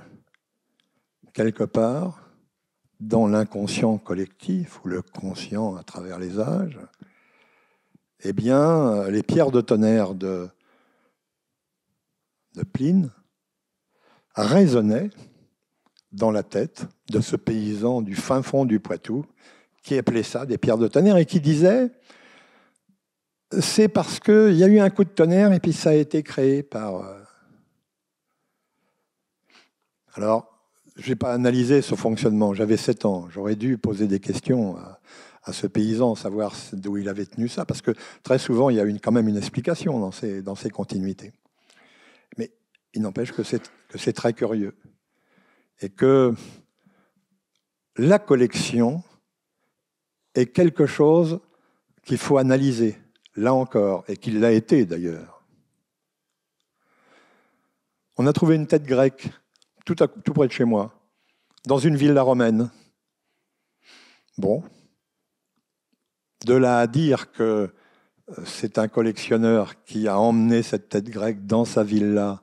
quelque part, dans l'inconscient collectif, ou le conscient à travers les âges, eh bien, les pierres de tonnerre de Pline résonnaient dans la tête de ce paysan du fin fond du Poitou qui appelait ça des pierres de tonnerre et qui disait c'est parce qu'il y a eu un coup de tonnerre et puis ça a été créé par... Alors, je n'ai pas analysé ce fonctionnement, j'avais 7 ans, j'aurais dû poser des questions à ce paysan, savoir d'où il avait tenu ça, parce que très souvent, il y a quand même une explication dans ces continuités. Mais il n'empêche que c'est très curieux. Et que la collection est quelque chose qu'il faut analyser, là encore, et qu'il l'a été d'ailleurs. On a trouvé une tête grecque, tout près de chez moi, dans une villa romaine. Bon. De là à dire que c'est un collectionneur qui a emmené cette tête grecque dans sa villa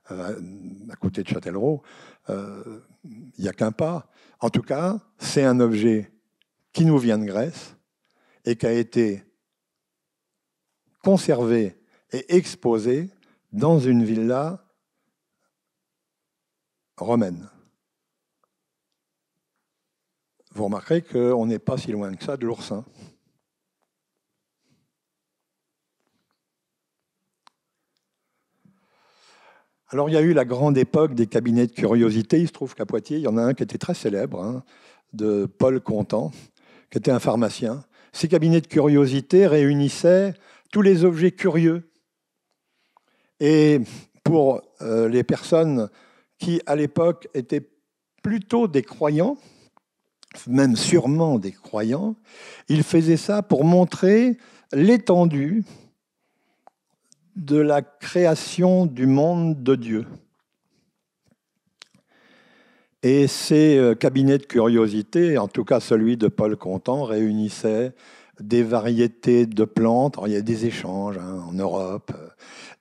à côté de Châtellerault, il n'y a qu'un pas. En tout cas, c'est un objet qui nous vient de Grèce et qui a été conservée et exposée dans une villa romaine. Vous remarquerez qu'on n'est pas si loin que ça de l'oursin. Alors, il y a eu la grande époque des cabinets de curiosité. Il se trouve qu'à Poitiers, il y en a un qui était très célèbre, de Paul Contant, qui était un pharmacien. Ces cabinets de curiosité réunissaient tous les objets curieux. Et pour les personnes qui, à l'époque, étaient plutôt des croyants, même sûrement des croyants, ils faisaient ça pour montrer l'étendue de la création du monde de Dieu. Et ces cabinets de curiosité, en tout cas celui de Paul Contant, réunissaient des variétés de plantes. Alors, il y a des échanges en Europe,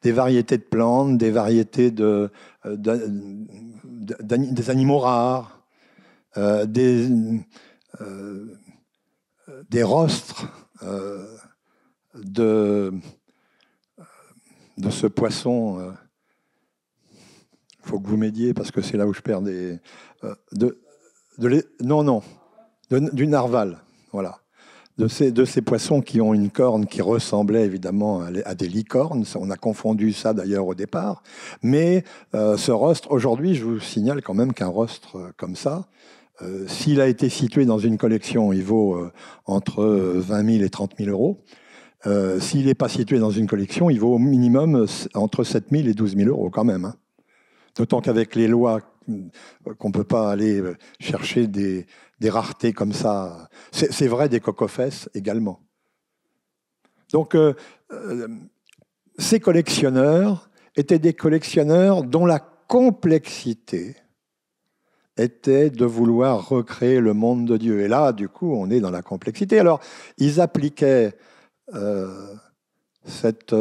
des variétés de plantes, des variétés des animaux rares, des rostres de ce poisson. Il faut que vous m'aidiez parce que c'est là où je perds des... du narval, voilà. De ces poissons qui ont une corne qui ressemblait évidemment à des licornes. On a confondu ça d'ailleurs au départ. Mais ce rostre, aujourd'hui, je vous signale quand même qu'un rostre comme ça, s'il a été situé dans une collection, il vaut entre 20 000 et 30 000 euros. S'il n'est pas situé dans une collection, il vaut au minimum entre 7 000 et 12 000 euros quand même. D'autant qu'avec les lois qu'on ne peut pas aller chercher des raretés comme ça. C'est vrai des cocofesses également. Donc, ces collectionneurs étaient des collectionneurs dont la complexité était de vouloir recréer le monde de Dieu. Et là, du coup, on est dans la complexité. Alors, ils appliquaient cette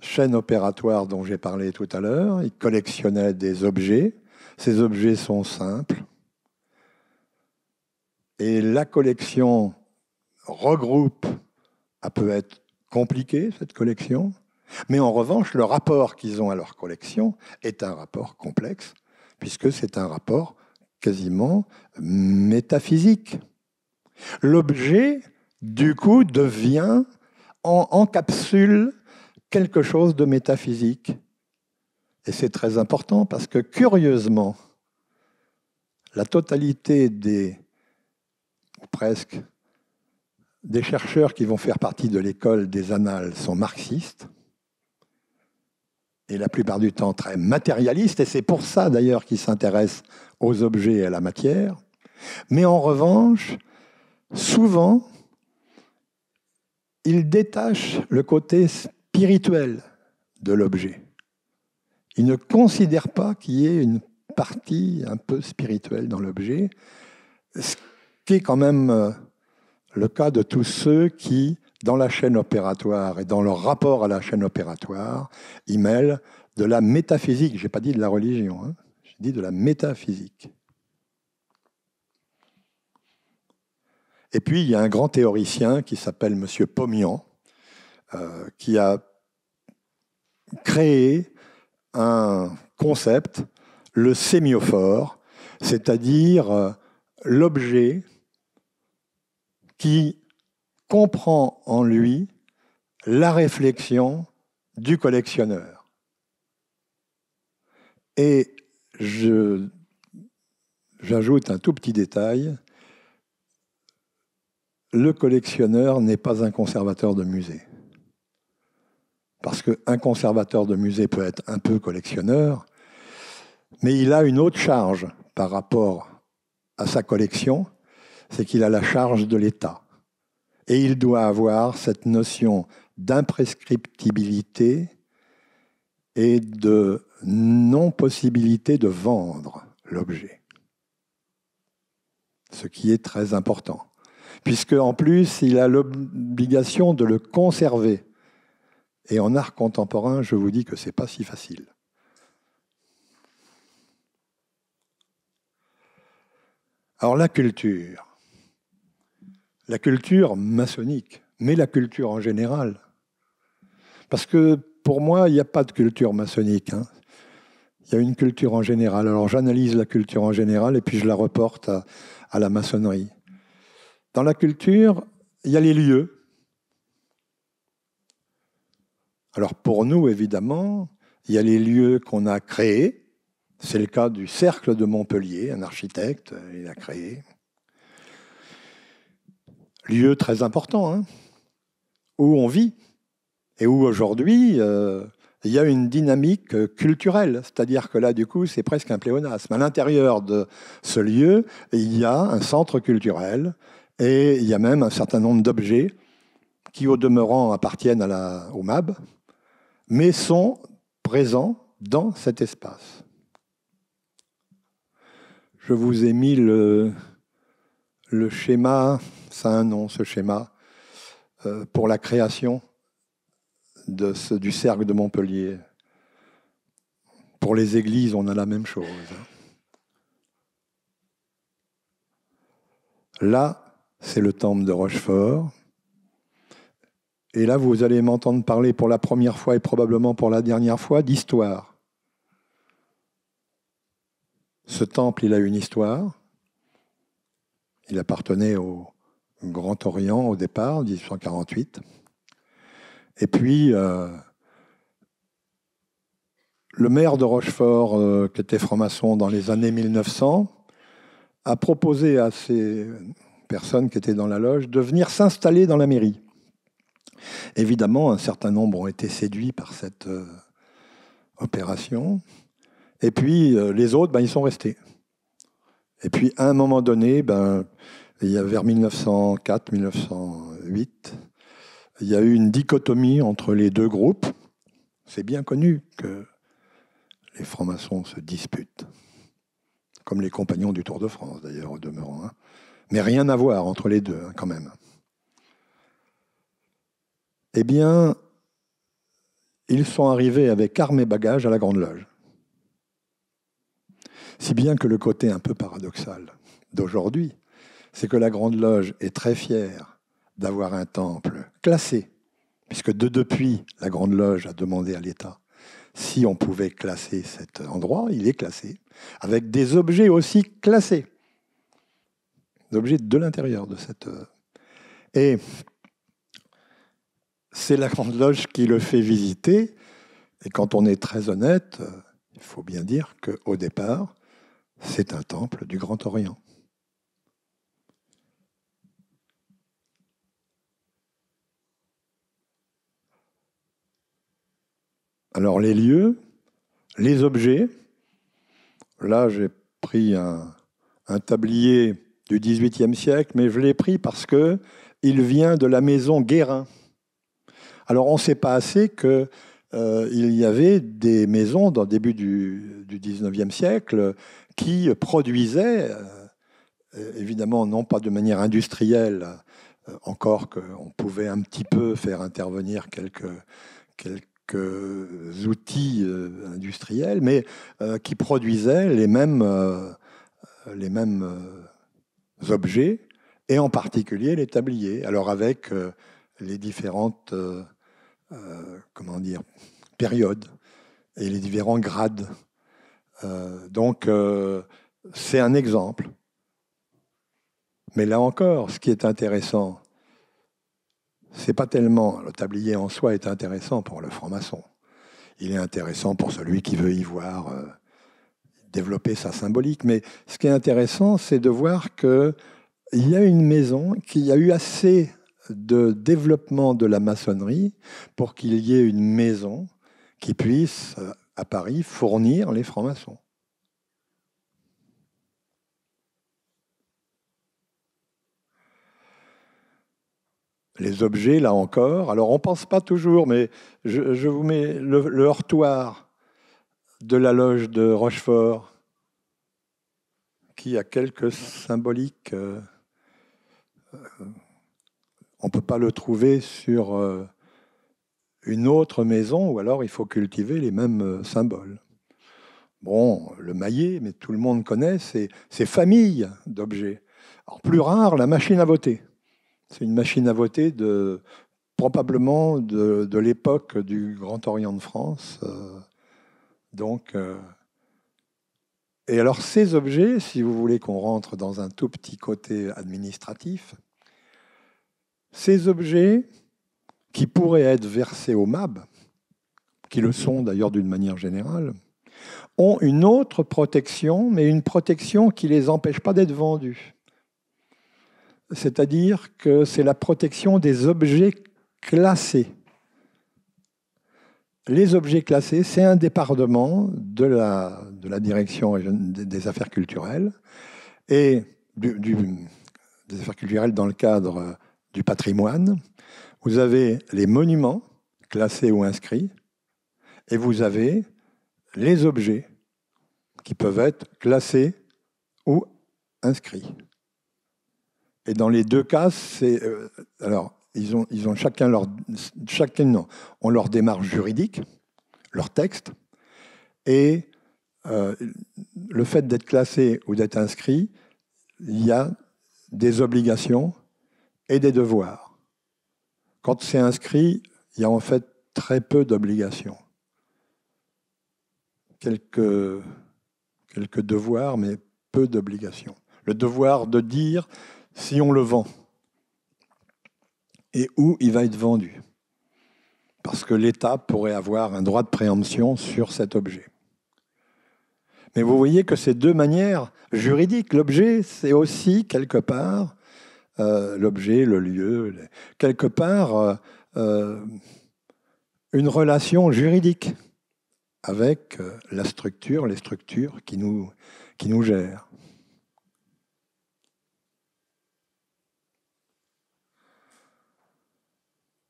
chaîne opératoire dont j'ai parlé tout à l'heure. Ils collectionnaient des objets. Ces objets sont simples. Et la collection regroupe, elle peut être compliquée, cette collection, mais en revanche, le rapport qu'ils ont à leur collection est un rapport complexe, puisque c'est un rapport quasiment métaphysique. L'objet, du coup, devient, encapsule quelque chose de métaphysique. Et c'est très important parce que, curieusement, la totalité presque des chercheurs qui vont faire partie de l'école des annales sont marxistes, et la plupart du temps très matérialistes, et c'est pour ça d'ailleurs qu'ils s'intéressent aux objets et à la matière. Mais en revanche, souvent, ils détachent le côté spirituel de l'objet. Ils ne considèrent pas qu'il y ait une partie un peu spirituelle dans l'objet, ce qui est quand même le cas de tous ceux qui, dans la chaîne opératoire et dans leur rapport à la chaîne opératoire, ils mêlent de la métaphysique. Je n'ai pas dit de la religion, j'ai dit de la métaphysique. Et puis, il y a un grand théoricien qui s'appelle M. Pomian, qui a créé un concept, le sémiophore, c'est-à-dire l'objet qui comprend en lui la réflexion du collectionneur. Et j'ajoute un tout petit détail, le collectionneur n'est pas un conservateur de musée. Parce qu'un conservateur de musée peut être un peu collectionneur, mais il a une autre charge par rapport à sa collection, c'est qu'il a la charge de l'État. Et il doit avoir cette notion d'imprescriptibilité et de non-possibilité de vendre l'objet. Ce qui est très important. Puisque en plus, il a l'obligation de le conserver. Et en art contemporain, je vous dis que ce n'est pas si facile. Alors la culture maçonnique, mais la culture en général, Parce que pour moi, il n'y a pas de culture maçonnique. Hein. Il y a une culture en général. Alors j'analyse la culture en général et puis je la reporte à la maçonnerie. Dans la culture, il y a les lieux. Alors pour nous, évidemment, il y a les lieux qu'on a créés. C'est le cas du Cercle de Montpellier, un architecte, il a créé. Lieu très important, hein, où on vit et où aujourd'hui, il y a une dynamique culturelle. C'est-à-dire que là, du coup, c'est presque un pléonasme. À l'intérieur de ce lieu, il y a un centre culturel et il y a même un certain nombre d'objets qui, au demeurant, appartiennent au MAB, mais sont présents dans cet espace. Je vous ai mis le schéma, ça a un nom ce schéma, pour la création du Cercle de Montpellier. Pour les églises, on a la même chose. Là, c'est le temple de Rochefort. Et là, vous allez m'entendre parler pour la première fois et probablement pour la dernière fois d'histoire. Ce temple, il a une histoire. Il appartenait au Grand Orient au départ, en 1848. Et puis, le maire de Rochefort, qui était franc-maçon dans les années 1900, a proposé à ces personnes qui étaient dans la loge de venir s'installer dans la mairie. Évidemment, un certain nombre ont été séduits par cette opération. Et puis, les autres, ils sont restés. Et puis, à un moment donné, il y a vers 1904-1908, il y a eu une dichotomie entre les deux groupes. C'est bien connu que les francs-maçons se disputent. Comme les compagnons du Tour de France, d'ailleurs, au demeurant. Hein. Mais rien à voir entre les deux, quand même. Eh bien, ils sont arrivés avec armes et bagages à la Grande Loge. Si bien que le côté un peu paradoxal d'aujourd'hui, c'est que la Grande Loge est très fière d'avoir un temple classé, puisque depuis, la Grande Loge a demandé à l'État si on pouvait classer cet endroit. Il est classé, avec des objets aussi classés, des objets de l'intérieur de cette... Et c'est la Grande Loge qui le fait visiter, et quand on est très honnête, il faut bien dire qu'au départ, c'est un temple du Grand Orient. Alors les lieux, les objets, là j'ai pris un tablier du XVIIIe siècle, mais je l'ai pris parce qu'il vient de la maison Guérin. Alors on ne sait pas assez qu'il y avait des maisons dans le début du XIXe siècle qui produisaient, évidemment non pas de manière industrielle, encore qu'on pouvait un petit peu faire intervenir quelques outils industriels, mais qui produisaient les mêmes objets, et en particulier les tabliers. Alors avec les différentes périodes et les différents grades. Donc c'est un exemple. Mais là encore, ce qui est intéressant, c'est pas tellement le tablier en soi est intéressant pour le franc-maçon. Il est intéressant pour celui qui veut y voir développer sa symbolique. Mais ce qui est intéressant, c'est de voir qu'il y a une maison qui a eu assez de développement de la maçonnerie pour qu'il y ait une maison qui puisse, à Paris, fournir les francs-maçons. Les objets, là encore, alors on ne pense pas toujours, mais je vous mets le heurtoir de la loge de Rochefort, qui a quelques symboliques. On ne peut pas le trouver sur une autre maison, ou alors il faut cultiver les mêmes symboles. Bon, le maillet, mais tout le monde connaît ces familles d'objets. Alors plus rare, la machine à voter. C'est une machine à voter de probablement de l'époque du Grand Orient de France. Et alors ces objets, si vous voulez qu'on rentre dans un tout petit côté administratif, ces objets qui pourraient être versés au MAB, qui le sont d'ailleurs d'une manière générale, ont une autre protection, mais une protection qui ne les empêche pas d'être vendus. C'est-à-dire que c'est la protection des objets classés. Les objets classés, c'est un département de la direction des affaires culturelles et des affaires culturelles dans le cadre du patrimoine. Vous avez les monuments classés ou inscrits et vous avez les objets qui peuvent être classés ou inscrits. Et dans les deux cas, ils ont chacun ont leur démarche juridique, leur texte, et le fait d'être classé ou d'être inscrit, il y a des obligations et des devoirs. Quand c'est inscrit, il y a en fait très peu d'obligations. Quelques devoirs, mais peu d'obligations. Le devoir de dire si on le vend et où il va être vendu. Parce que l'État pourrait avoir un droit de préemption sur cet objet. Mais vous voyez que c'est deux manières juridiques. L'objet, c'est aussi quelque part, l'objet, le lieu, quelque part, une relation juridique avec la structure, les structures qui nous gèrent.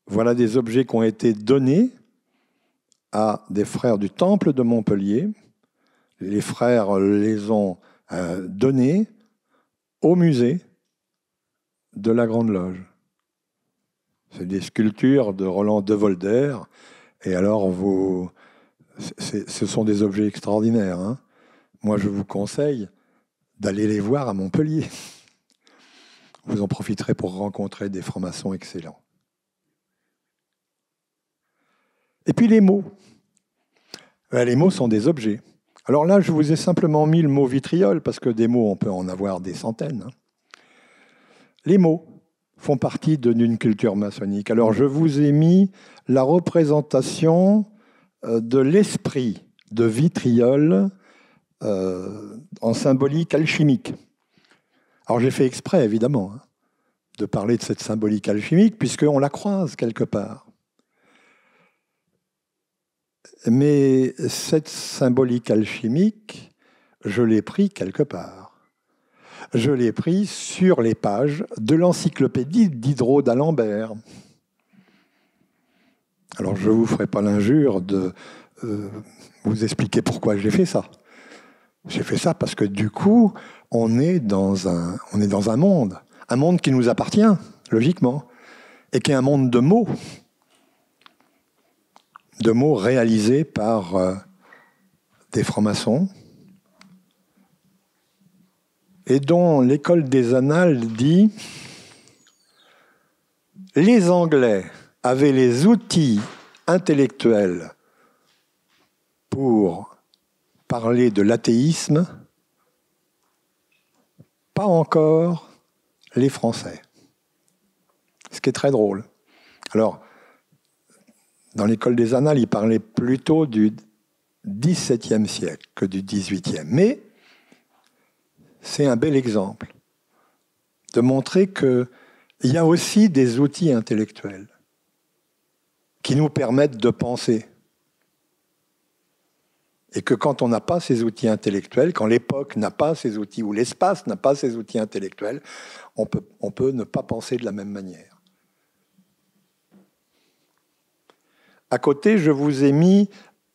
Voilà des objets qui ont été donnés à des frères du Temple de Montpellier. Les frères les ont donnés au musée de la Grande Loge. C'est des sculptures de Roland de Volder. Et alors, ce sont des objets extraordinaires, hein. Moi, je vous conseille d'aller les voir à Montpellier. Vous en profiterez pour rencontrer des francs-maçons excellents. Et puis les mots. Les mots sont des objets. Alors là, je vous ai simplement mis le mot vitriol, parce que des mots, on peut en avoir des centaines. Les mots font partie d'une culture maçonnique. Alors je vous ai mis la représentation de l'esprit de vitriol en symbolique alchimique. Alors j'ai fait exprès, évidemment, de parler de cette symbolique alchimique, puisqu'on la croise quelque part. Mais cette symbolique alchimique, je l'ai pris quelque part. Je l'ai pris sur les pages de l'encyclopédie d'Hydro d'Alembert. Alors je ne vous ferai pas l'injure de vous expliquer pourquoi j'ai fait ça. J'ai fait ça parce que du coup, on est dans un monde qui nous appartient, logiquement, et qui est un monde de mots réalisés par des francs-maçons, et dont l'école des Annales dit « Les Anglais avaient les outils intellectuels pour parler de l'athéisme, pas encore les Français. » Ce qui est très drôle. Alors, dans l'école des Annales, il parlait plutôt du XVIIe siècle que du XVIIIe. Mais c'est un bel exemple de montrer qu'il y a aussi des outils intellectuels qui nous permettent de penser. Et que quand on n'a pas ces outils intellectuels, quand l'époque n'a pas ces outils, ou l'espace n'a pas ces outils intellectuels, on peut ne pas penser de la même manière. À côté, je vous ai mis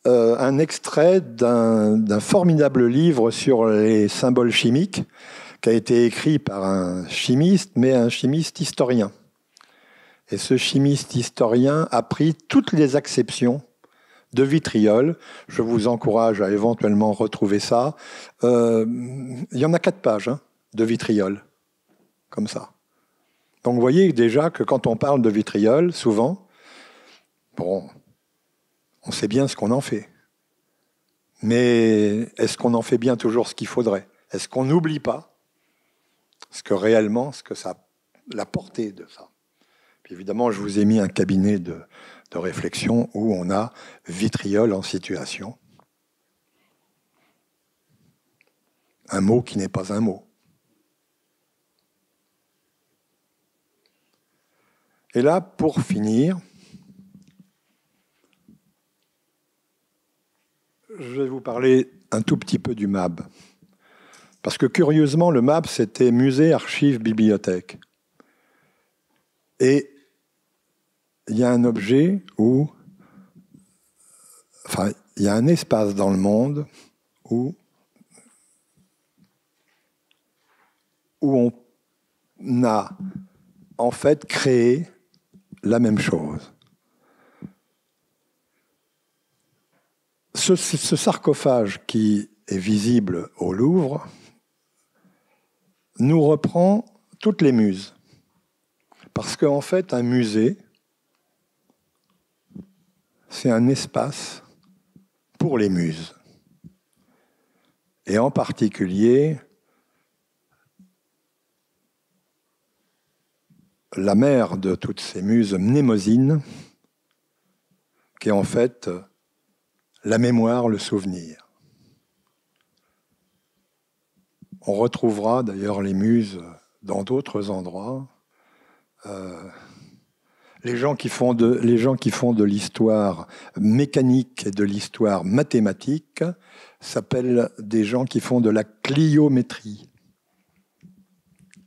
un extrait d'un formidable livre sur les symboles chimiques qui a été écrit par un chimiste, mais un chimiste historien. Et ce chimiste historien a pris toutes les acceptions de vitriol. Je vous encourage à éventuellement retrouver ça. Il y en a 4 pages de vitriol, comme ça. Donc vous voyez déjà que quand on parle de vitriol, souvent, Bon, on sait bien ce qu'on en fait. Mais est-ce qu'on en fait bien toujours ce qu'il faudrait? Est-ce qu'on n'oublie pas la portée de ça? Puis évidemment, je vous ai mis un cabinet de réflexion où on a vitriol en situation. Un mot qui n'est pas un mot. Et là, pour finir, je vais vous parler un tout petit peu du MAB. Parce que curieusement, le MAB, c'était musée, archives, bibliothèque. Et il y a un objet où... Enfin, il y a un espace dans le monde où on a en fait créé la même chose. Ce sarcophage qui est visible au Louvre nous reprend toutes les muses. Parce qu'en fait, un musée, c'est un espace pour les muses. Et en particulier, la mère de toutes ces muses, Mnémosyne, qui est en fait la mémoire, le souvenir. On retrouvera d'ailleurs les muses dans d'autres endroits. Les gens qui font de l'histoire mécanique et de l'histoire mathématique s'appellent des gens qui font de la cliométrie.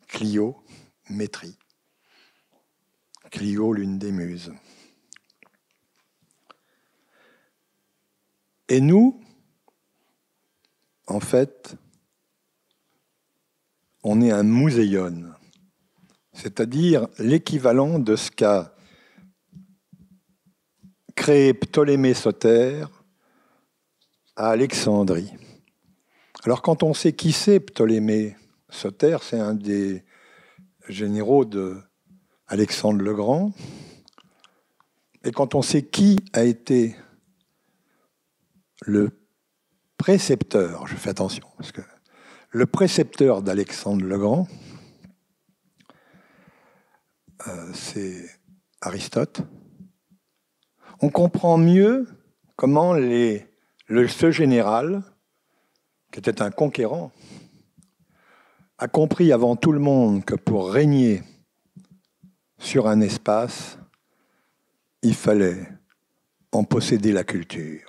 Cliométrie. Clio, l'une des muses. Et nous, en fait, on est un muséon, c'est-à-dire l'équivalent de ce qu'a créé Ptolémée Soter à Alexandrie. Alors quand on sait qui c'est Ptolémée Soter, c'est un des généraux de Alexandre le Grand. Et quand on sait qui a été le précepteur, je fais attention, parce que le précepteur d'Alexandre le Grand, c'est Aristote, on comprend mieux comment ce général, qui était un conquérant, a compris avant tout le monde que pour régner sur un espace, il fallait en posséder la culture.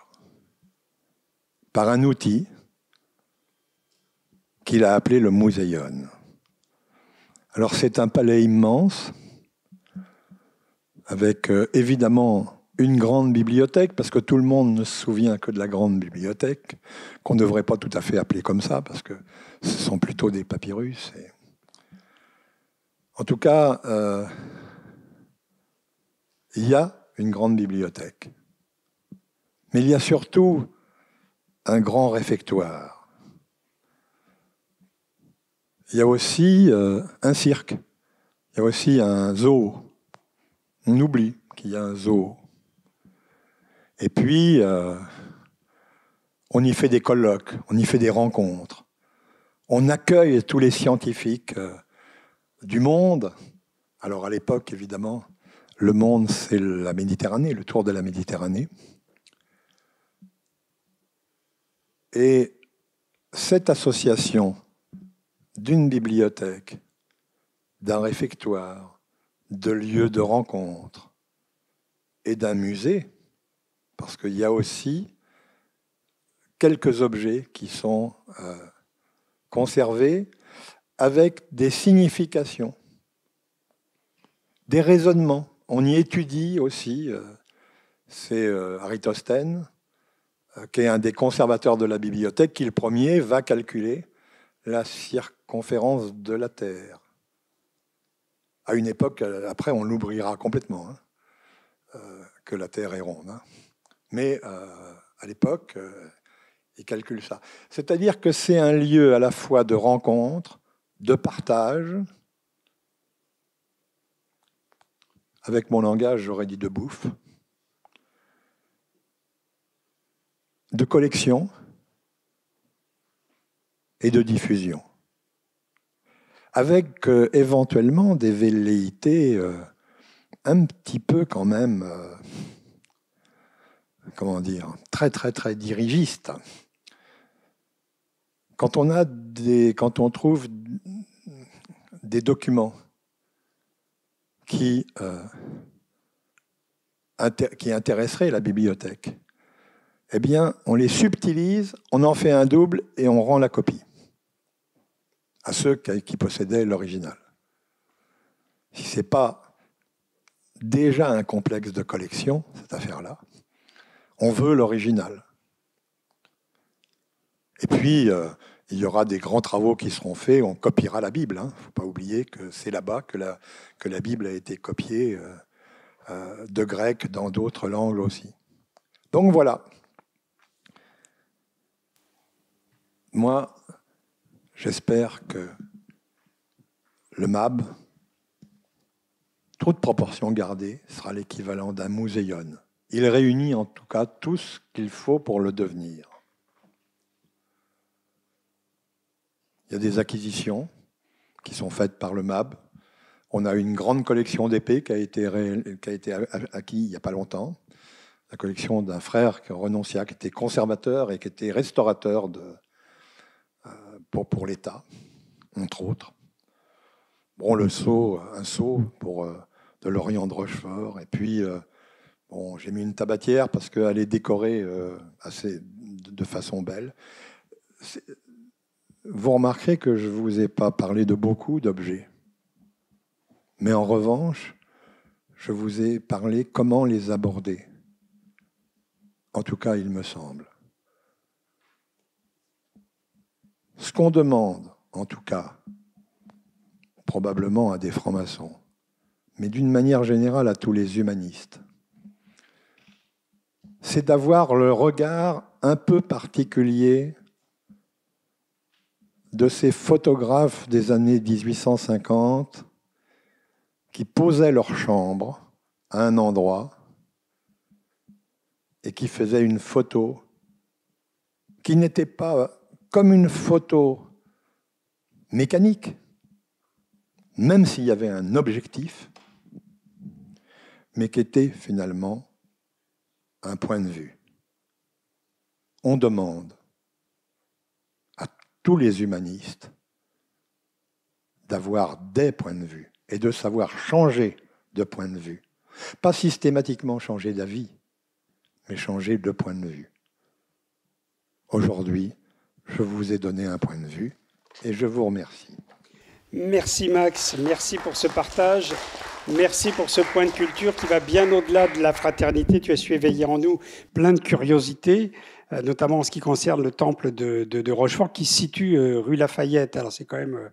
Par un outil qu'il a appelé le muséon. Alors c'est un palais immense, avec évidemment une grande bibliothèque, parce que tout le monde ne se souvient que de la grande bibliothèque, qu'on ne devrait pas tout à fait appeler comme ça, parce que ce sont plutôt des papyrus. En tout cas, il y a une grande bibliothèque. Mais il y a surtout un grand réfectoire. Il y a aussi un cirque. Il y a aussi un zoo. On oublie qu'il y a un zoo. Et puis, on y fait des colloques, on y fait des rencontres. On accueille tous les scientifiques du monde. Alors à l'époque, évidemment, le monde, c'est la Méditerranée, le tour de la Méditerranée. Et cette association d'une bibliothèque, d'un réfectoire, de lieux de rencontre et d'un musée, parce qu'il y a aussi quelques objets qui sont conservés avec des significations, des raisonnements. On y étudie aussi, c'est Eratosthène, qui est un des conservateurs de la bibliothèque, qui le premier va calculer la circonférence de la Terre. À une époque, après on l'oubliera complètement, que la Terre est ronde. Mais à l'époque, il calcule ça. C'est-à-dire que c'est un lieu à la fois de rencontre, de partage. Avec mon langage, j'aurais dit de bouffe. de collection et de diffusion, avec éventuellement des velléités un petit peu quand même, comment dire, très très très dirigistes. Quand on trouve des documents qui intéresseraient la bibliothèque, eh bien, on les subtilise, on en fait un double et on rend la copie à ceux qui possédaient l'original. Si ce n'est pas déjà un complexe de collection, cette affaire-là, on veut l'original. Et puis, il y aura des grands travaux qui seront faits, on copiera la Bible. Il ne faut pas oublier que c'est là-bas que la Bible a été copiée de grec dans d'autres langues aussi. Donc voilà. Moi, j'espère que le MAB, toute proportion gardée, sera l'équivalent d'un muséon. Il réunit en tout cas tout ce qu'il faut pour le devenir. Il y a des acquisitions qui sont faites par le MAB. On a une grande collection d'épées qui a été acquise il n'y a pas longtemps. La collection d'un frère Renoncia, qui était conservateur et qui était restaurateur pour l'État, entre autres. Bon, un sceau de Lorient de Rochefort. Et puis, j'ai mis une tabatière parce qu'elle est décorée de façon belle. Vous remarquerez que je ne vous ai pas parlé de beaucoup d'objets. Mais en revanche, je vous ai parlé comment les aborder. En tout cas, il me semble. Ce qu'on demande, en tout cas, probablement à des francs-maçons, mais d'une manière générale à tous les humanistes, c'est d'avoir le regard un peu particulier de ces photographes des années 1850 qui posaient leur chambre à un endroit et qui faisaient une photo qui n'était pas comme une photo mécanique, même s'il y avait un objectif, mais qui était finalement un point de vue. On demande à tous les humanistes d'avoir des points de vue et de savoir changer de point de vue. Pas systématiquement changer d'avis, mais changer de point de vue. Aujourd'hui, je vous ai donné un point de vue et je vous remercie.
Merci Max, merci pour ce partage. Merci pour ce point de culture qui va bien au-delà de la fraternité. Tu as su éveiller en nous plein de curiosités, notamment en ce qui concerne le temple de Rochefort qui se situe rue Lafayette. Alors c'est quand même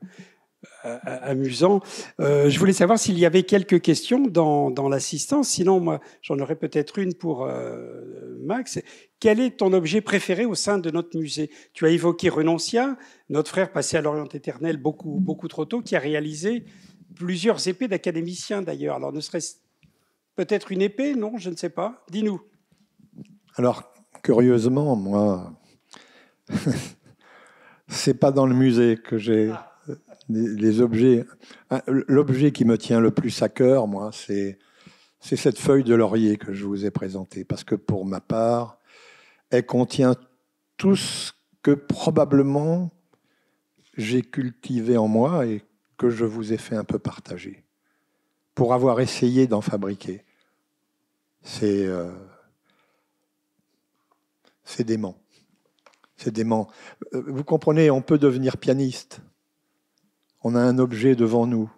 amusant. Je voulais savoir s'il y avait quelques questions dans l'assistance. Sinon, moi, j'en aurais peut-être une pour Max. Quel est ton objet préféré au sein de notre musée? Tu as évoqué Renoncia, notre frère passé à l'Orient éternel beaucoup trop tôt, qui a réalisé plusieurs épées d'académiciens d'ailleurs. Alors, ne serait-ce peut-être une épée? Non, je ne sais pas. Dis-nous.
Alors, curieusement, moi, c'est pas dans le musée que j'ai les objets. L'objet qui me tient le plus à cœur, moi, c'est cette feuille de laurier que je vous ai présentée, parce que pour ma part, elle contient tout ce que probablement j'ai cultivé en moi et que je vous ai fait un peu partager, pour avoir essayé d'en fabriquer. C'est dément. C'est dément. Vous comprenez, on peut devenir pianiste. On a un objet devant nous.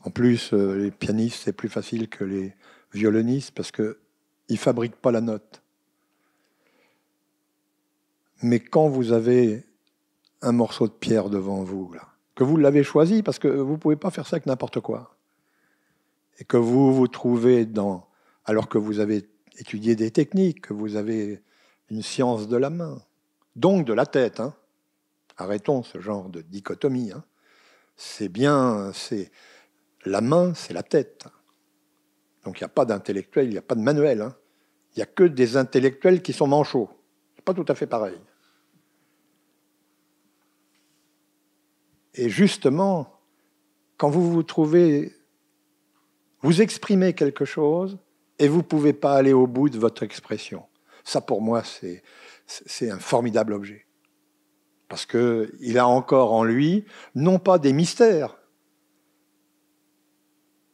En plus, les pianistes, c'est plus facile que les violonistes parce qu'ils ne fabriquent pas la note. Mais quand vous avez un morceau de pierre devant vous, là, que vous l'avez choisi, parce que vous ne pouvez pas faire ça avec n'importe quoi, et que vous vous trouvez alors que vous avez étudié des techniques, que vous avez une science de la main, donc de la tête. Hein. Arrêtons ce genre de dichotomie. Hein. C'est la main, c'est la tête. Donc il n'y a pas d'intellectuel, il n'y a pas de manuel. Hein. Il n'y a que des intellectuels qui sont manchots. pas tout à fait pareil. Et justement, quand vous vous trouvez, vous exprimez quelque chose et vous ne pouvez pas aller au bout de votre expression. Ça, pour moi, c'est un formidable objet. Parce qu'il a encore en lui, non pas des mystères,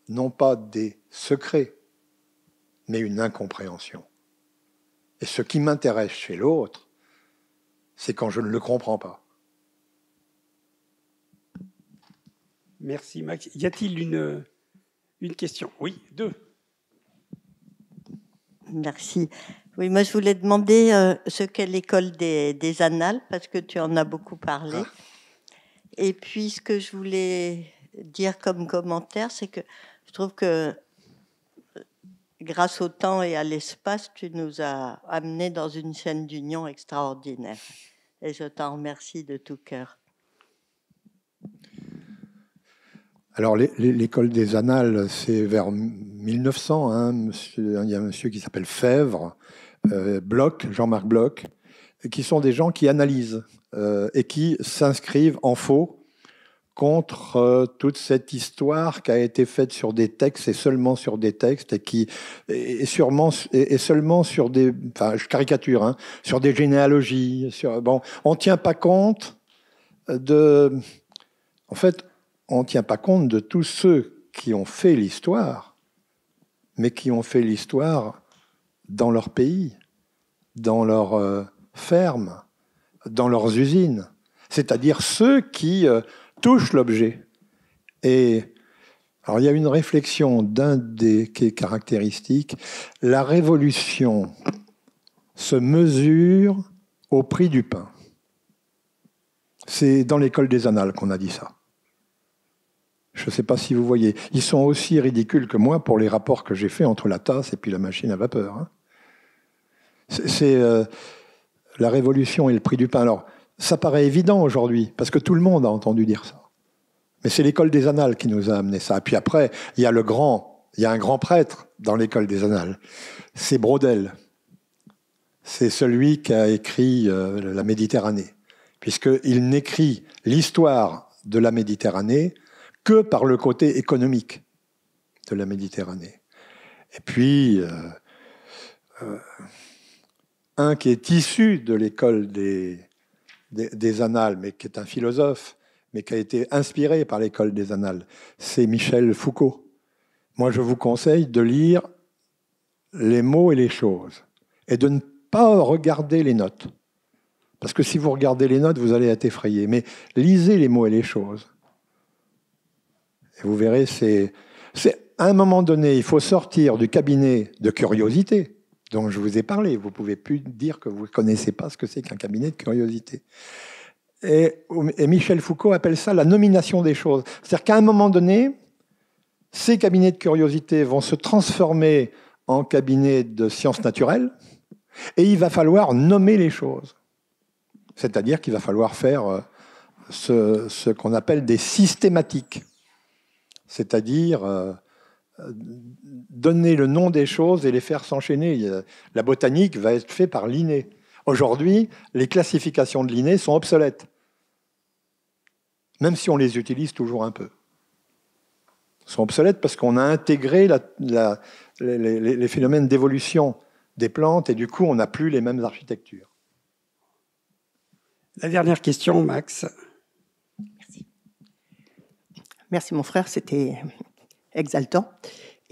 non pas des secrets, mais une incompréhension. Et ce qui m'intéresse chez l'autre, c'est quand je ne le comprends pas.
Merci Max. Y a-t-il une question? Oui, deux.
Merci. Oui, moi je voulais demander ce qu'est l'école des annales, parce que tu en as beaucoup parlé. Et puis ce que je voulais dire comme commentaire, c'est que je trouve que grâce au temps et à l'espace, tu nous as amenés dans une chaîne d'union extraordinaire. Et je t'en remercie de tout cœur.
Alors, l'école des annales, c'est vers 1900. Hein, il y a un monsieur qui s'appelle Fèvre, Bloch, Jean-Marc Bloch, qui sont des gens qui analysent et qui s'inscrivent en faux contre toute cette histoire qui a été faite sur des textes et seulement sur des textes et qui est seulement sur des, enfin, je caricature, hein, sur des généalogies. Bon, on ne tient pas compte de, en fait, on ne tient pas compte de tous ceux qui ont fait l'histoire, mais qui ont fait l'histoire dans leur pays, dans leurs fermes, dans leurs usines. C'est-à-dire ceux qui touchent l'objet. Et alors, il y a une réflexion d'un des qui est caractéristique. La révolution se mesure au prix du pain. C'est dans l'école des annales qu'on a dit ça. Je ne sais pas si vous voyez. Ils sont aussi ridicules que moi pour les rapports que j'ai faits entre la tasse et puis la machine à vapeur. Hein. C'est la révolution et le prix du pain. Alors, ça paraît évident aujourd'hui, parce que tout le monde a entendu dire ça. Mais c'est l'école des annales qui nous a amené ça. Et puis après, il y a un grand prêtre dans l'école des annales. C'est Braudel. C'est celui qui a écrit la Méditerranée, puisqu'il n'écrit l'histoire de la Méditerranée que par le côté économique de la Méditerranée. Et puis, un qui est issu de l'école des annales, mais qui est un philosophe, mais qui a été inspiré par l'école des annales, c'est Michel Foucault. Moi, je vous conseille de lire les mots et les choses, et de ne pas regarder les notes. Parce que si vous regardez les notes, vous allez être effrayé. Mais lisez les mots et les choses. Et vous verrez, à un moment donné, il faut sortir du cabinet de curiosité dont je vous ai parlé. Vous ne pouvez plus dire que vous ne connaissez pas ce que c'est qu'un cabinet de curiosité. Et Michel Foucault appelle ça la nomination des choses. C'est-à-dire qu'à un moment donné, ces cabinets de curiosité vont se transformer en cabinets de sciences naturelles et il va falloir nommer les choses. C'est-à-dire qu'il va falloir faire ce qu'on appelle des systématiques. C'est-à-dire donner le nom des choses et les faire s'enchaîner. La botanique va être faite par Linné. Aujourd'hui, les classifications de Linné sont obsolètes, même si on les utilise toujours un peu. Elles sont obsolètes parce qu'on a intégré les phénomènes d'évolution des plantes et du coup, on n'a plus les mêmes architectures.
La dernière question, Max.
Merci. Merci mon frère, c'était exaltant.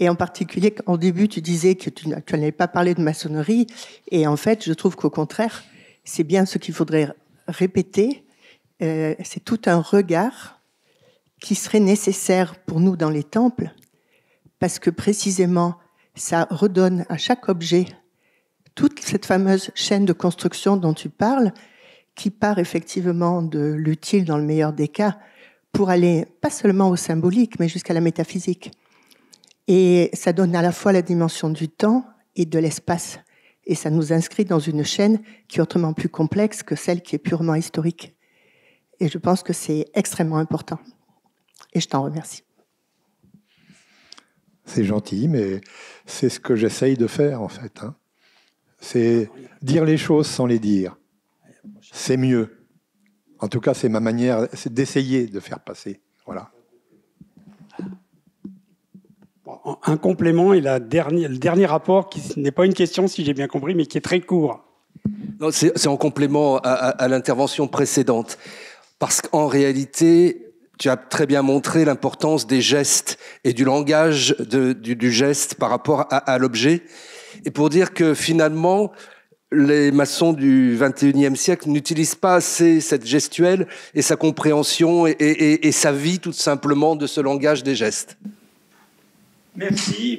Et en particulier, au début, tu disais que tu n'allais pas parler de maçonnerie. Et en fait, je trouve qu'au contraire, c'est bien ce qu'il faudrait répéter. C'est tout un regard qui serait nécessaire pour nous dans les temples, parce que précisément, ça redonne à chaque objet toute cette fameuse chaîne de construction dont tu parles, qui part effectivement de l'utile dans le meilleur des cas, pour aller pas seulement au symbolique, mais jusqu'à la métaphysique. Et ça donne à la fois la dimension du temps et de l'espace. Et ça nous inscrit dans une chaîne qui est autrement plus complexe que celle qui est purement historique. Et je pense que c'est extrêmement important. Et je t'en remercie.
C'est gentil, mais c'est ce que j'essaye de faire, en fait. Hein. C'est dire les choses sans les dire. C'est mieux. En tout cas, c'est ma manière, c'est d'essayer de faire passer. Voilà.
Un complément et le dernier rapport, qui n'est pas une question, si j'ai bien compris, mais qui est très court.
C'est en complément à l'intervention précédente. Parce qu'en réalité, tu as très bien montré l'importance des gestes et du langage du geste par rapport à l'objet. Et pour dire que finalement, les maçons du XXIe siècle n'utilisent pas assez cette gestuelle et sa compréhension et sa vie tout simplement de ce langage des gestes.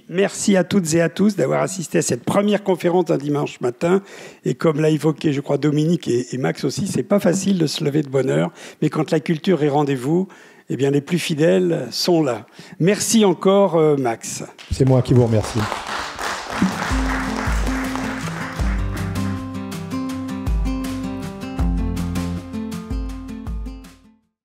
Merci à toutes et à tous d'avoir assisté à cette première conférence d'un dimanche matin. Et comme l'a évoqué, je crois, Dominique et Max aussi, c'est pas facile de se lever de bonne heure. Mais quand la culture est rendez-vous, eh bien, les plus fidèles sont là. Merci encore, Max.
C'est moi qui vous remercie.